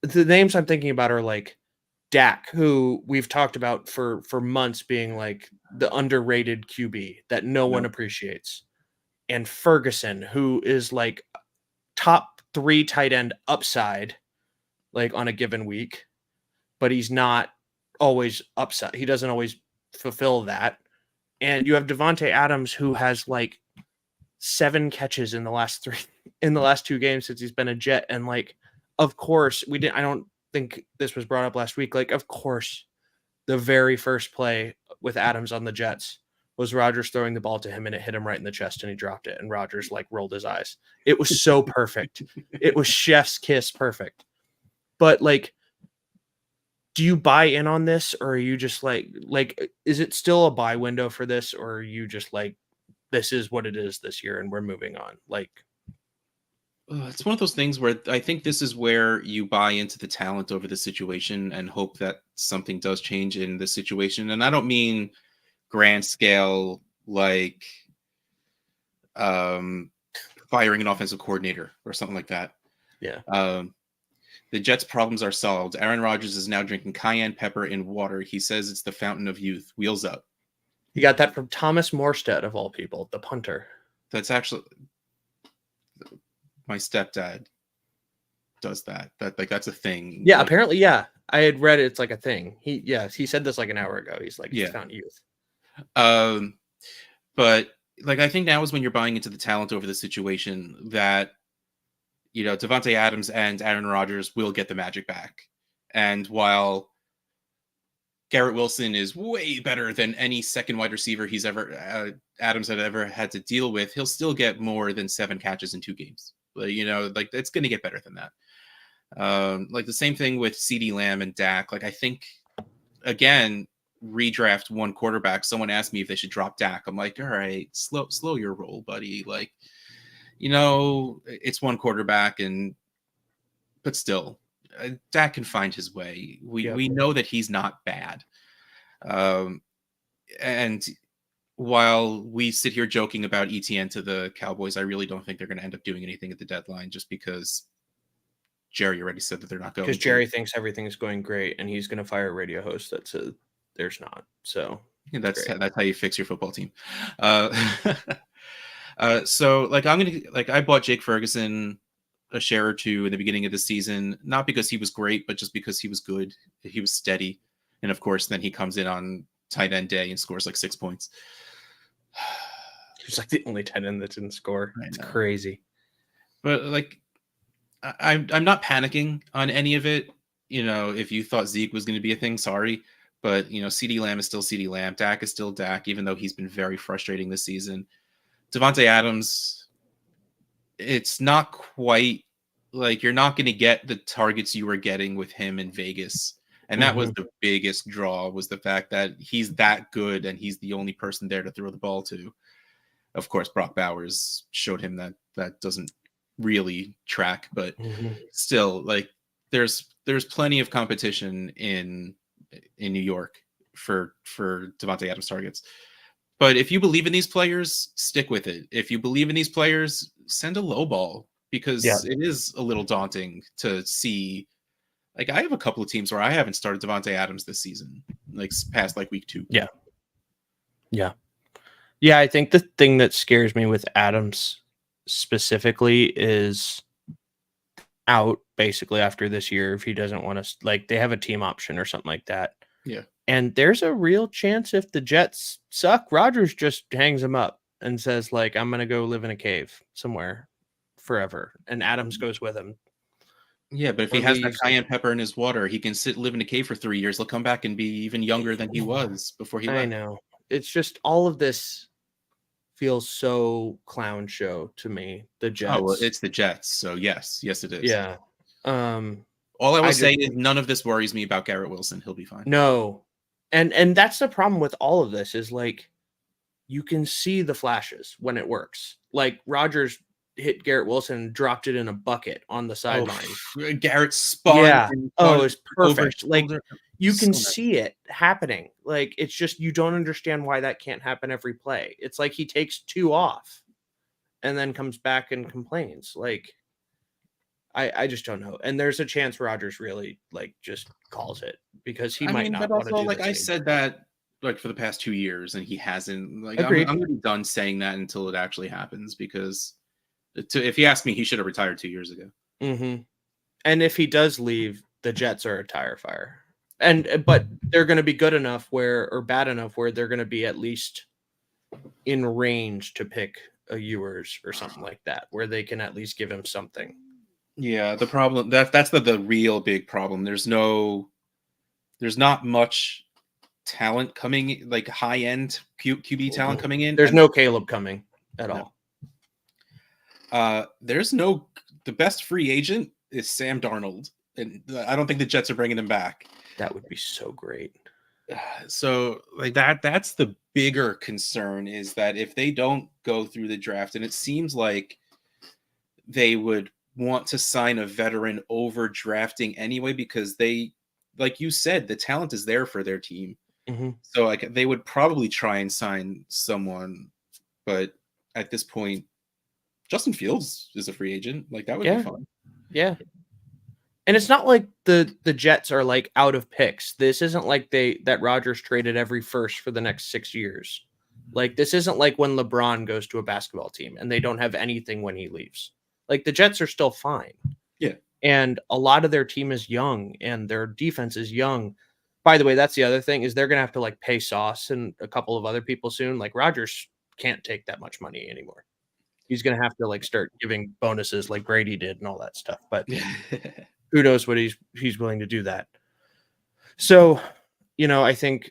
the names I'm thinking about are like Dak, who we've talked about for months being like the underrated QB that no one appreciates. And Ferguson, who is like top 3 tight end upside, like on a given week, but he's not always upside. He doesn't always fulfill that. And you have Devontae Adams, who has like 7 catches in the last 2 games since he's been a Jet. And like, of course, I don't think this was brought up last week. Like, of course, the very first play with Adams on the Jets was Rodgers throwing the ball to him and it hit him right in the chest and he dropped it. And Rodgers like rolled his eyes. It was so perfect. It was chef's kiss perfect. But like, do you buy in on this, or are you just like, is it still a buy window for this, or are you just like, this is what it is this year and we're moving on? Like,
it's one of those things where I think this is where you buy into the talent over the situation and hope that something does change in the situation. And I don't mean grand scale, like firing an offensive coordinator or something like that.
Yeah.
The Jets' problems are solved. Aaron Rodgers is now drinking cayenne pepper in water. He says it's the fountain of youth. Wheels up.
You got that from Thomas Morstead, of all people, the punter.
That's actually my stepdad does that. That's a thing.
Yeah, like, apparently, yeah. I had read it's like a thing. He said this like an hour ago. He's like, it's fountain youth.
But like I think now is when you're buying into the talent over the situation that, you know, Devontae Adams and Aaron Rodgers will get the magic back. And while Garrett Wilson is way better than any second wide receiver Adams had ever had to deal with, he'll still get more than 7 catches in 2 games. But, you know, like it's going to get better than that. Like the same thing with CeeDee Lamb and Dak. Like I think, again, redraft one quarterback. Someone asked me if they should drop Dak. I'm like, all right, slow your roll, buddy. Like, you know, it's one quarterback, but still, Dak can find his way. We know that he's not bad. And while we sit here joking about ETN to the Cowboys, I really don't think they're going to end up doing anything at the deadline just because Jerry already said that they're not going to.
Because Jerry thinks everything is going great and he's going to fire a radio host that says there's not. So
that's how you fix your football team. So like I bought Jake Ferguson a share or two in the beginning of the season, not because he was great, but just because he was good. He was steady. And of course, then he comes in on tight end day and scores like 6 points.
He's like the only tight end that didn't score. It's crazy.
But like, I'm not panicking on any of it. You know, if you thought Zeke was going to be a thing, sorry. But, you know, CeeDee Lamb is still CeeDee Lamb. Dak is still Dak, even though he's been very frustrating this season. Devontae Adams, it's not quite like you're not going to get the targets you were getting with him in Vegas. And that was the biggest draw, was the fact that he's that good and he's the only person there to throw the ball to. Of course, Brock Bowers showed him that that doesn't really track, but still, like there's plenty of competition in New York for Davante Adams targets. But if you believe in these players, stick with it. If you believe in these players, send a low ball, because it is a little daunting to see. Like, I have a couple of teams where I haven't started Davante Adams this season, like past like week 2.
Yeah. I think the thing that scares me with Adams specifically is out basically after this year if he doesn't want to, like, they have a team option or something like that.
Yeah.
And there's a real chance if the Jets suck, Rodgers just hangs him up and says, like, I'm going to go live in a cave somewhere forever. And Adams goes with him.
Yeah, but if he has that cayenne pepper in his water, he can live in a cave for 3 years. He'll come back and be even younger than he was before he left.
I know. It's just all of this feels so clown show to me. The Jets.
Oh, well, it's the Jets. So yes, it is.
Yeah.
All I will say is none of this worries me about Garrett Wilson. He'll be fine.
No. And that's the problem with all of this is, like, you can see the flashes when it works. Like, Rodgers hit Garrett Wilson, dropped it in a bucket on the sideline.
Oh, Garrett spun.
Yeah. Oh, it's perfect. Like, you can see it happening. Like, it's just, you don't understand why that can't happen every play. It's like he takes 2 off and then comes back and complains. Like, I just don't know. And there's a chance Rodgers really, like, just calls it, because he might not want to do
like I said that, like, for the past 2 years, and he hasn't. Like, I'm going to be done saying that until it actually happens, because if you ask me, he should have retired 2 years ago.
And if he does leave, the Jets are a tire fire. But they're going to be good enough or bad enough where they're going to be at least in range to pick a Ewers or something like that, where they can at least give him something.
Yeah, the problem that's the real big problem. There's not much talent coming, like high end QB talent coming in.
There's no Caleb coming at all.
The best free agent is Sam Darnold, and I don't think the Jets are bringing him back.
That would be so great.
So, like, that's the bigger concern, is that if they don't go through the draft, and it seems like they would want to sign a veteran over drafting anyway, because they, like you said, the talent is there for their team. So, like, they would probably try and sign someone, but at this point, Justin Fields is a free agent. Like, that would be fun.
Yeah. And it's not like the Jets are, like, out of picks. This isn't like that Rodgers traded every first for the next 6 years. Like, this isn't like when LeBron goes to a basketball team and they don't have anything when he leaves. Like, the Jets are still fine.
Yeah.
And a lot of their team is young and their defense is young. By the way, that's the other thing, is they're going to have to, like, pay Sauce and a couple of other people soon. Like, Rodgers can't take that much money anymore. He's going to have to, like, start giving bonuses like Brady did and all that stuff. But who knows what he's willing to do that. So, you know, I think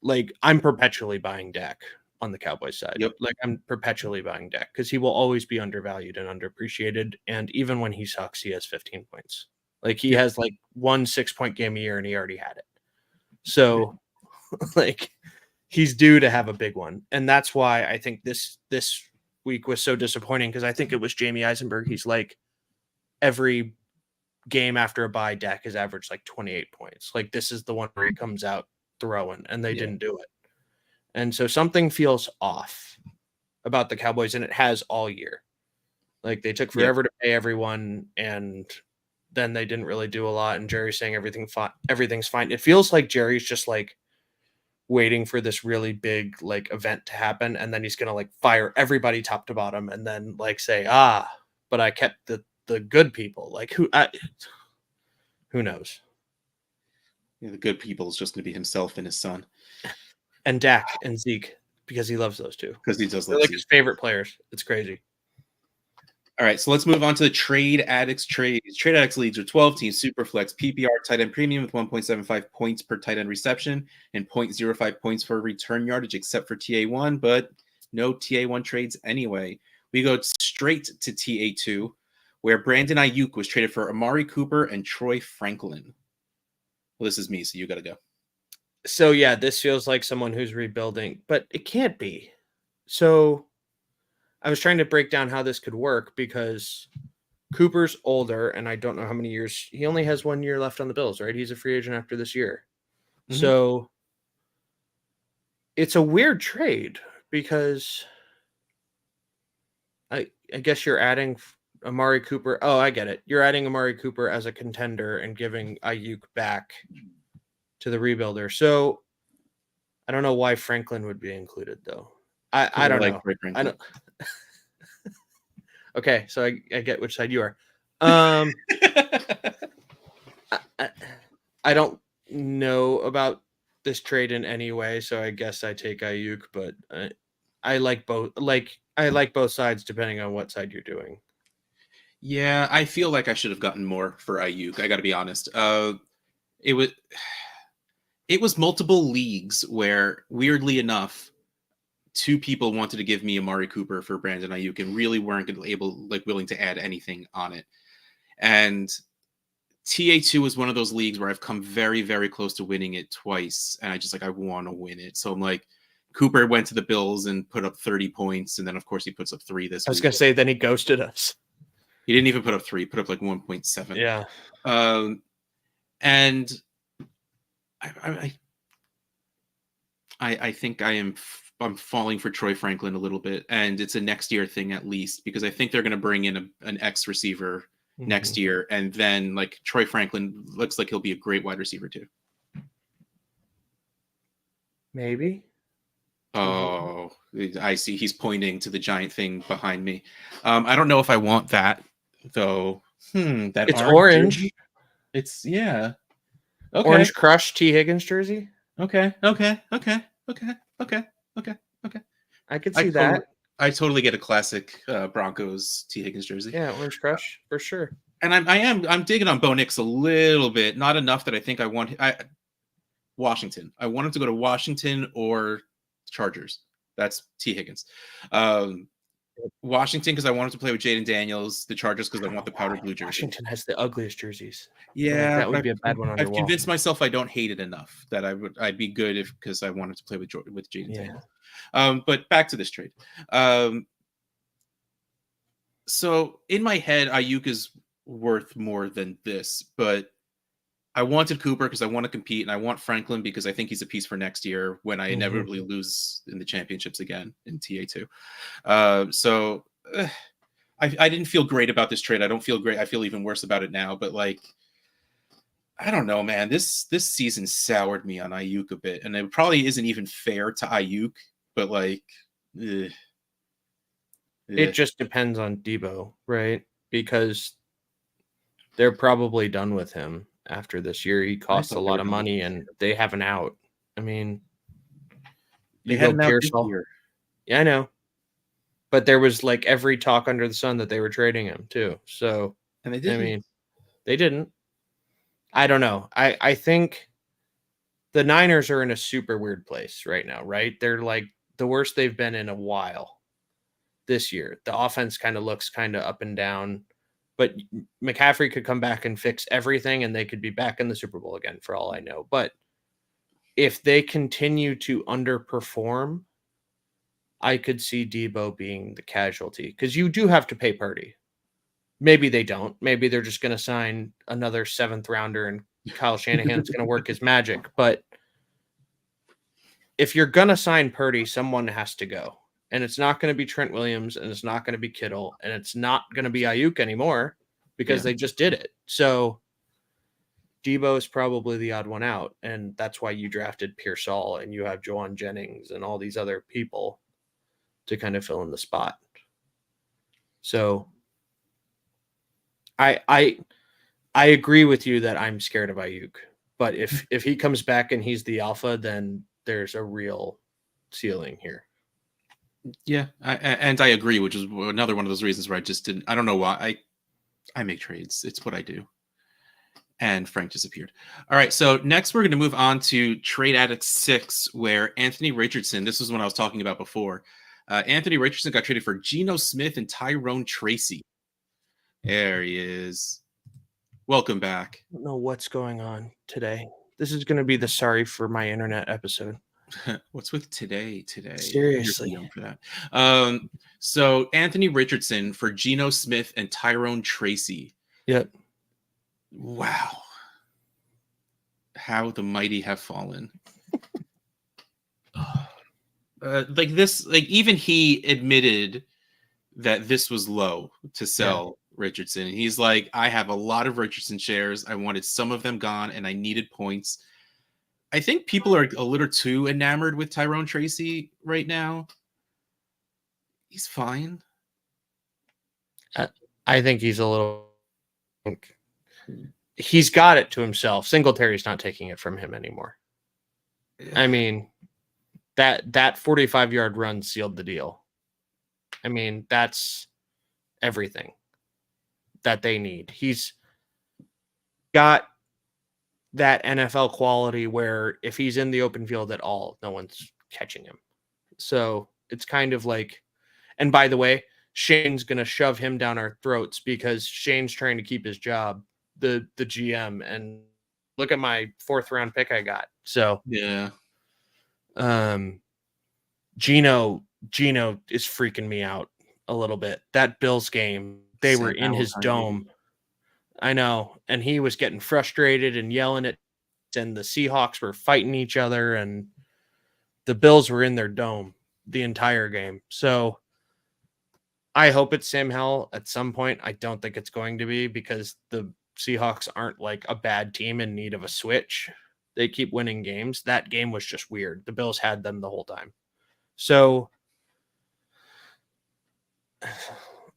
like, I'm perpetually buying Dak on the Cowboys side.
Yep.
Like, I'm perpetually buying Dak because he will always be undervalued and underappreciated. And even when he sucks, he has 15 points. Like, he has, like, 1 6-point game a year and he already had it. So, like, he's due to have a big one. And that's why I think this week was so disappointing, because I think it was Jamie Eisenberg. He's like, every game after a bye, Dak has averaged like 28 points. Like, this is the one where he comes out throwing, and they didn't do it. And so something feels off about the Cowboys, and it has all year. Like, they took forever to pay everyone, and then they didn't really do a lot. And Jerry's saying everything's fine. It feels like Jerry's just, like, waiting for this really big, like, event to happen, and then he's gonna, like, fire everybody top to bottom, and then, like, say, but I kept the good people. Like, who knows?
Yeah, the good people is just going to be himself and his son,
and Dak and Zeke, because he loves those two.
Because he does love
They're, like,
Zeke.
his favorite players. It's crazy.
All right, so let's move on to the Trade Addicts trades. Trade Addicts leads are 12 teams, Superflex, PPR, tight end premium with 1.75 points per tight end reception and 0.05 points for return yardage, except for TA1, but no TA1 trades anyway. We go straight to TA2, where Brandon Ayuk was traded for Amari Cooper and Troy Franklin. Well, this is me, so you got to go.
So, yeah, this feels like someone who's rebuilding, but it can't be. So, I was trying to break down how this could work because Cooper's older, and I don't know how many years. He only has 1 year left on the Bills, right? He's a free agent after this year. Mm-hmm. So, it's a weird trade because I guess you're adding Amari Cooper. Oh, I get it. You're adding Amari Cooper as a contender and giving Ayuk back to the rebuilder. So I don't know why Franklin would be included, though. I don't know. I don't. Okay, so I get which side you are. I don't know about this trade in any way, so I guess I take Ayuk, but I like both. I like both sides depending on what side you're doing.
Yeah, I feel like I should have gotten more for Ayuk. I got to be honest. It was multiple leagues where, weirdly enough, two people wanted to give me Amari Cooper for Brandon Ayuk and really weren't willing to add anything on it. And TA2 was one of those leagues where I've come very, very close to winning it twice, and I want to win it. So I'm like, Cooper went to the Bills and put up 30 points, and then of course he puts up 3 this week.
I was gonna say, then he ghosted us.
He didn't even put up 3, he put up like 1.7.
Yeah.
And I think I'm falling for Troy Franklin a little bit, and it's a next year thing at least, because I think they're going to bring in an X receiver next year, and then like Troy Franklin looks like he'll be a great wide receiver too.
Maybe.
Oh, I see. He's pointing to the giant thing behind me. I don't know if I want that though. That
it's orange.
Jersey. It's okay.
Orange Crush T. Higgins jersey.
Okay. I could see that. I totally get a classic Broncos T. Higgins jersey.
Yeah, Orange Crush for sure.
And I'm digging on Bo Nix a little bit, not enough that I think I want Washington. I want him to go to Washington or Chargers. That's T. Higgins. Washington because I want him to play with Jaden Daniels. The Chargers because I want the powder blue jersey.
Washington has the ugliest jerseys.
Yeah,
that would be a bad one on your wall.
I've convinced myself I don't hate it enough that I'd be good because I wanted to play with Jaden Daniels. But back to this trade. So in my head, Ayuk is worth more than this, but I wanted Cooper because I want to compete, and I want Franklin because I think he's a piece for next year when I inevitably lose in the championships again in TA2. So I didn't feel great about this trade. I don't feel great. I feel even worse about it now. But like, I don't know, man. This season soured me on Ayuk a bit, and it probably isn't even fair to Ayuk. But like,
it just depends on Debo, right? Because they're probably done with him after this year. He costs a lot of money, and they have an out. I mean,
they had an out this year.
Yeah, I know. But there was like every talk under the sun that they were trading him too. So,
and they didn't.
I mean, they didn't. I don't know. I think the Niners are in a super weird place right now, right? They're like the worst they've been in a while this year. The offense kind of looks kind of up and down. But McCaffrey could come back and fix everything, and they could be back in the Super Bowl again for all I know. But if they continue to underperform, I could see Debo being the casualty because you do have to pay Purdy. Maybe they don't. Maybe they're just going to sign another 7th rounder and Kyle Shanahan's going to work his magic. But if you're going to sign Purdy, someone has to go. And it's not going to be Trent Williams, and it's not going to be Kittle, and it's not going to be Ayuk anymore because they just did it. So Debo is probably the odd one out, and that's why you drafted Pearsall, and you have Juwan Jennings and all these other people to kind of fill in the spot. So I agree with you that I'm scared of Ayuk, but if he comes back and he's the alpha, then there's a real ceiling here.
Yeah, I agree, which is another one of those reasons where I don't know why I make trades. It's what I do. And Frank disappeared. All right, so next we're going to move on to Trade Addicts 6, where Anthony Richardson, this is what I was talking about before, Anthony Richardson got traded for Geno Smith and Tyrone Tracy. There he is. Welcome back.
I don't know what's going on today. This is going to be the sorry for my internet episode.
What's with today?
Seriously.
You're for that. So Anthony Richardson for Geno Smith and Tyrone Tracy.
Yep.
Wow. How the mighty have fallen. Even he admitted that this was low to sell Richardson. And he's like, I have a lot of Richardson shares. I wanted some of them gone and I needed points. I think people are a little too enamored with Tyrone Tracy right now. He's fine.
I think he's a little... He's got it to himself. Singletary's not taking it from him anymore. I mean, that 45-yard run sealed the deal. I mean, that's everything that they need. He's got that NFL quality where if he's in the open field at all, no one's catching him. So it's kind of like, and by the way, Shane's going to shove him down our throats because Shane's trying to keep his job, the GM, and look at my 4th round pick I got. So
yeah.
Geno is freaking me out a little bit. That Bills game, they were in his dome. I know. And he was getting frustrated and yelling at, and the Seahawks were fighting each other, and the Bills were in their dome the entire game. So I hope it's Sam Howell at some point. I don't think it's going to be because the Seahawks aren't like a bad team in need of a switch. They keep winning games. That game was just weird. The Bills had them the whole time. So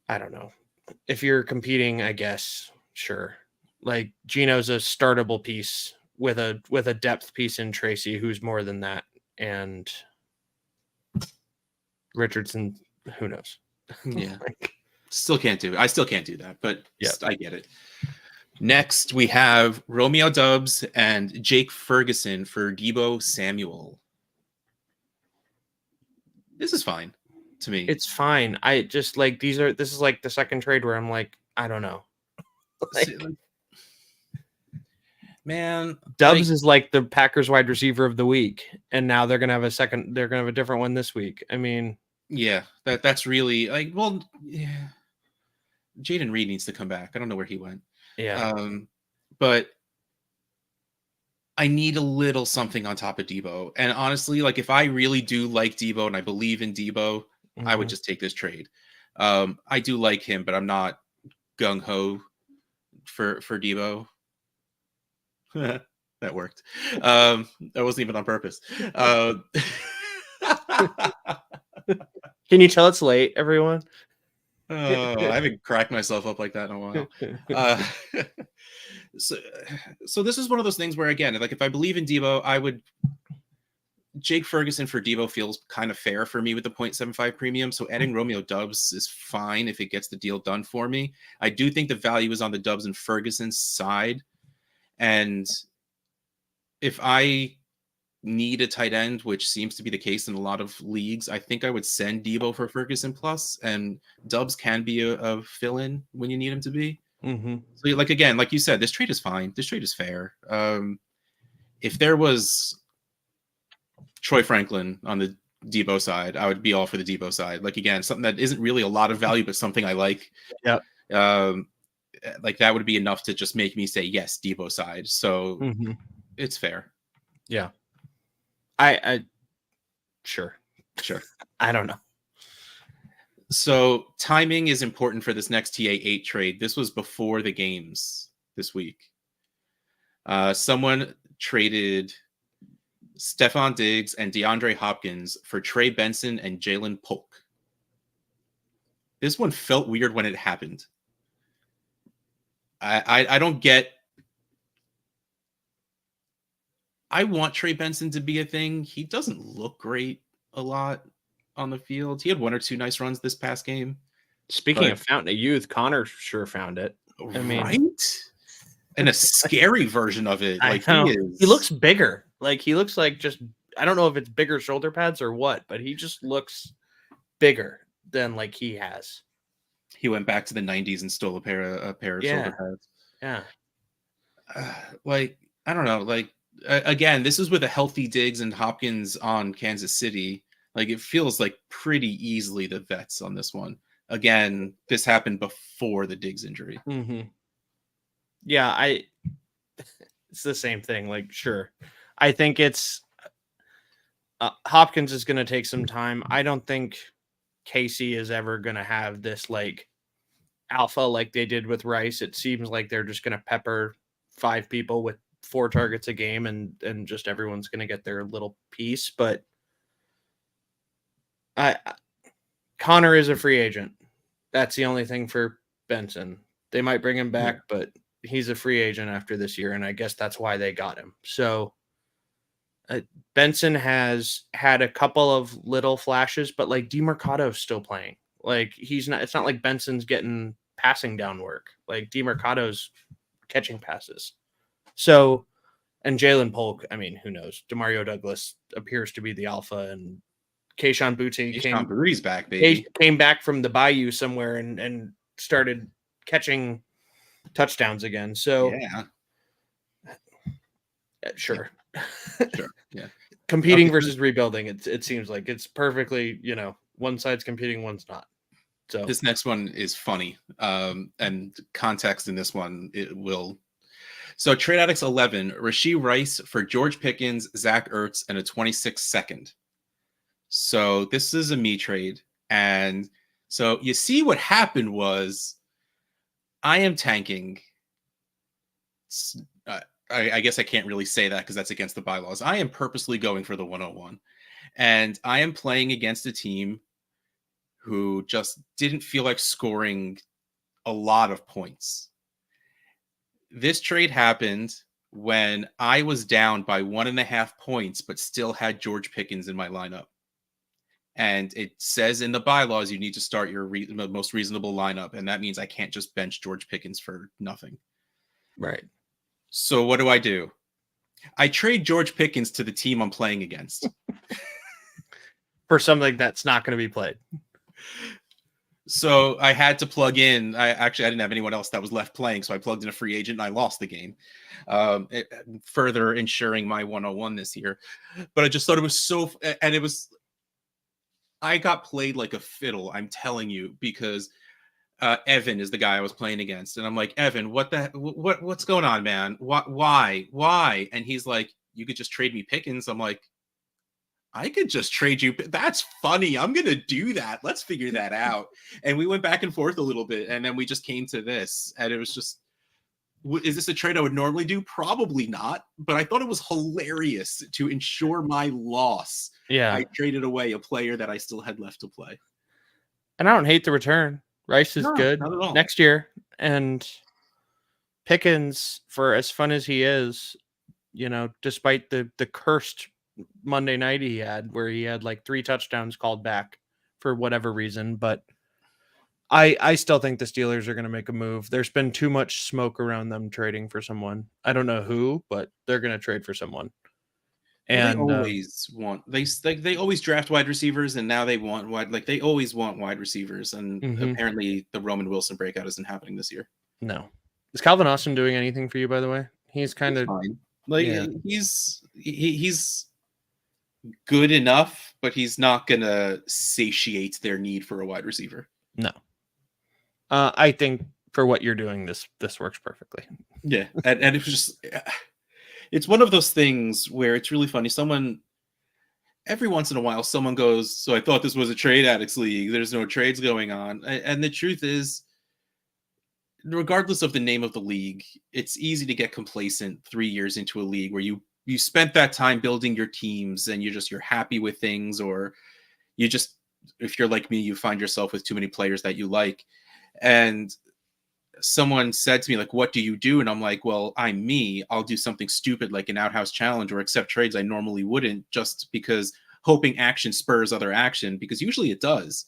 I don't know. If you're competing, I guess, sure. Like Geno's a startable piece with a depth piece in Tracy, who's more than that. And Richardson, who knows?
Yeah. Still can't do it. I still can't do that, but I get it. Next, we have Romeo Doubs and Jake Ferguson for Deebo Samuel. This is fine to me.
It's fine. I just like this is like the second trade where I'm like, I don't know.
Man,
Doubs is like the Packers wide receiver of the week, and now they're gonna have a different one this week. I mean,
yeah, that's really like, well, yeah. Jaden Reed needs to come back. I don't know where he went.
Yeah.
But I need a little something on top of Deebo. And honestly, like if I really do like Deebo and I believe in Deebo, I would just take this trade. I do like him, but I'm not gung ho for Deebo. That worked. That wasn't even on purpose.
Can you tell it's late, everyone?
Oh, I haven't cracked myself up like that in a while. So this is one of those things where, again, like if I believe in Deebo, I would. Jake Ferguson for Deebo feels kind of fair for me with the 0.75 premium. So adding Romeo Doubs is fine if it gets the deal done for me. I do think the value is on the Doubs and Ferguson side. And if I need a tight end, which seems to be the case in a lot of leagues, I think I would send Deebo for Ferguson plus, and Doubs can be a fill-in when you need him to be.
Mm-hmm.
So, like again, like you said, this trade is fine. This trade is fair. If there was Troy Franklin on the Deebo side, I would be all for the Deebo side. Like again, something that isn't really a lot of value, but something I like.
Yeah.
Like that would be enough to just make me say yes, Deebo side. So it's fair.
Yeah. I sure. I don't know.
So timing is important for this next TA8 trade. This was before the games this week. Someone traded Stephon Diggs and DeAndre Hopkins for Trey Benson and Jalen Polk. This one felt weird when it happened. I don't get. I want Trey Benson to be a thing. He doesn't look great a lot on the field. He had one or two nice runs this past game.
Speaking of fountain of youth, Connor sure found it. I mean,
right? And a scary version of it. Like
he looks bigger. Like he looks like just, I don't know if it's bigger shoulder pads or what, but he just looks bigger than like he has.
He went back to the 90s and stole a pair of shoulder pads.
Yeah.
Like, I don't know. Like, again, this is with a healthy Diggs and Hopkins on Kansas City. Like, it feels like pretty easily the vets on this one. Again, this happened before the Diggs injury.
Yeah, it's the same thing. Like, sure. I think it's Hopkins is going to take some time. I don't think Casey is ever going to have this like alpha like they did with Rice. It seems like they're just going to pepper 5 people with 4 targets a game and just everyone's going to get their little piece. But Connor is a free agent. That's the only thing for Benson. They might bring him back, but he's a free agent after this year, and I guess that's why they got him. So Benson has had a couple of little flashes, but like DeMercado's still playing. Like he's not. It's not like Benson's getting passing down work. Like DeMercado's catching passes. So, and Jalen Polk. I mean, who knows? Demario Douglas appears to be the alpha, and Kayshon
Boutte's back, baby.
Came back from the bayou somewhere and started catching touchdowns again. So
yeah,
sure.
Sure. Yeah.
Competing versus rebuilding. It seems like it's perfectly, one side's competing, one's not. So
this next one is funny. And context in this one, it will. So Trade Addicts 11, Rashee Rice for George Pickens, Zach Ertz, and a 26 second. So this is a me trade. And so you see what happened was I am tanking. I guess I can't really say that because that's against the bylaws. I am purposely going for the 101. And I am playing against a team who just didn't feel like scoring a lot of points. This trade happened when I was down by 1.5 points, but still had George Pickens in my lineup. And it says in the bylaws you need to start your most reasonable lineup. And that means I can't just bench George Pickens for nothing.
Right.
So what do? I trade George Pickens to the team I'm playing against.
For something that's not going to be played.
So I had to plug in. I didn't have anyone else that was left playing. So I plugged in a free agent and I lost the game. Further ensuring my 101 this year. But I just thought it was and it was, I got played like a fiddle, I'm telling you, because Evan is the guy I was playing against. And I'm like, Evan, what's going on, man? Why? And he's like, you could just trade me Pickens. I'm like, I could just trade you. That's funny. I'm going to do that. Let's figure that out. And we went back and forth a little bit. And then we just came to this. And it was just, is this a trade I would normally do? Probably not. But I thought it was hilarious to ensure my loss.
Yeah.
I traded away a player that I still had left to play.
And I don't hate the return. Rice is good next year. And Pickens, for as fun as he is, despite the cursed Monday night he had, where he had like 3 touchdowns called back for whatever reason. But I still think the Steelers are going to make a move. There's been too much smoke around them trading for someone. I don't know who, but they're going to trade for someone. And
they always draft wide receivers, and now they want they always want wide receivers, and apparently the Roman Wilson breakout isn't happening this year.
No. Is Calvin Austin doing anything for you, by the way? He's kind of
fine. He's good enough, but he's not gonna satiate their need for a wide receiver.
No. I think for what you're doing, this works perfectly.
Yeah, and it was just. It's one of those things where it's really funny. Every once in a while, someone goes, so I thought this was a Trade Addicts league. There's no trades going on. And the truth is, regardless of the name of the league, it's easy to get complacent 3 years into a league where you spent that time building your teams and you're happy with things, or you just, if you're like me, you find yourself with too many players that you like. And someone said to me, like, what do you do? And I'm like, well, I'm me. I'll do something stupid like an outhouse challenge or accept trades I normally wouldn't, just because hoping action spurs other action, because usually it does.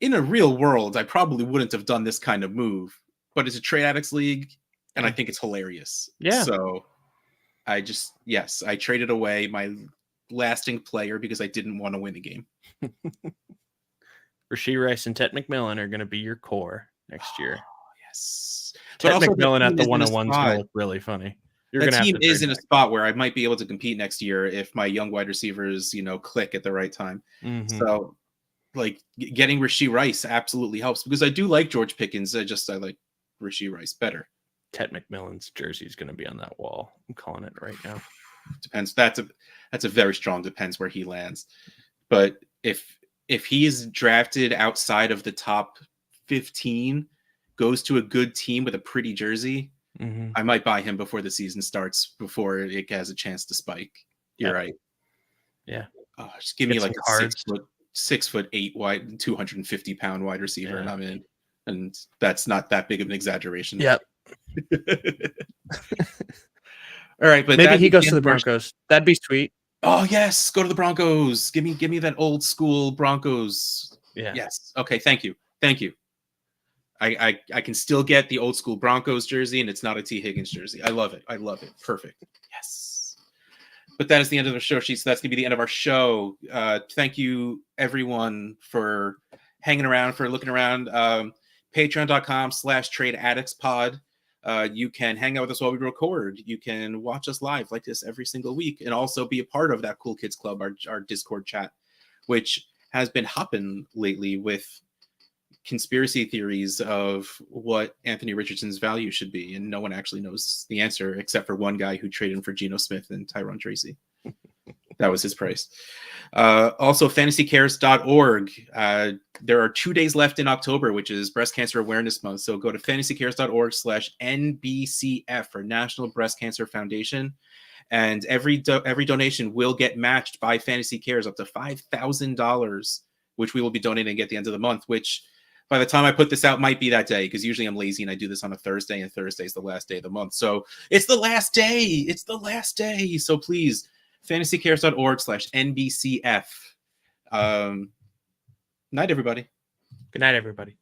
In a real world, I probably wouldn't have done this kind of move, but it's a Trade Addicts league, and I think it's hilarious.
Yeah.
So I traded away my lasting player because I didn't want to win the game.
Rasheed Rice and Ted McMillan are going to be your core next year.
Yes.
Ted
But also
McMillan at the
one
101 is going to look really funny.
You're that team is in a spot where I might be able to compete next year if my young wide receivers, click at the right time.
Mm-hmm.
So, like, getting Rasheed Rice absolutely helps because I do like George Pickens. I like Rasheed Rice better.
Ted McMillan's jersey is going to be on that wall. I'm calling it right now.
Depends. That's a very strong depends where he lands. But if he is drafted outside of the top 15, goes to a good team with a pretty jersey, I might buy him before the season starts, before it has a chance to spike. You're right.
Yeah.
Just give me like a 6'8" wide, 250-pound wide receiver, and I'm in. And that's not that big of an exaggeration.
Yep.
All right, but
maybe he goes to the Broncos. That'd be sweet.
Oh yes, go to the Broncos. Give me that old school Broncos.
Yeah.
Yes. Okay. Thank you. I can still get the old school Broncos jersey, and it's not a T. Higgins jersey. I love it. Perfect. Yes. But that is the end of the show sheet. So that's going to be the end of our show. Thank you, everyone, for hanging around, for looking around. Patreon.com/TradeAddictsPod. You can hang out with us while we record. You can watch us live like this every single week, and also be a part of that Cool Kids Club, our Discord chat, which has been hopping lately with conspiracy theories of what Anthony Richardson's value should be, and no one actually knows the answer except for one guy who traded him for Geno Smith and Tyrone Tracy. That was his price. Also, fantasycares.org. There are 2 days left in October, which is Breast Cancer Awareness Month. So go to fantasycares.org/NBCF for National Breast Cancer Foundation. And every donation will get matched by Fantasy Cares up to $5,000, which we will be donating at the end of the month, which by the time I put this out might be that day, because usually I'm lazy and I do this on a Thursday, and Thursday is the last day of the month. So it's the last day. So please, fantasycares.org/NBCF. Night, everybody.
Good night, everybody.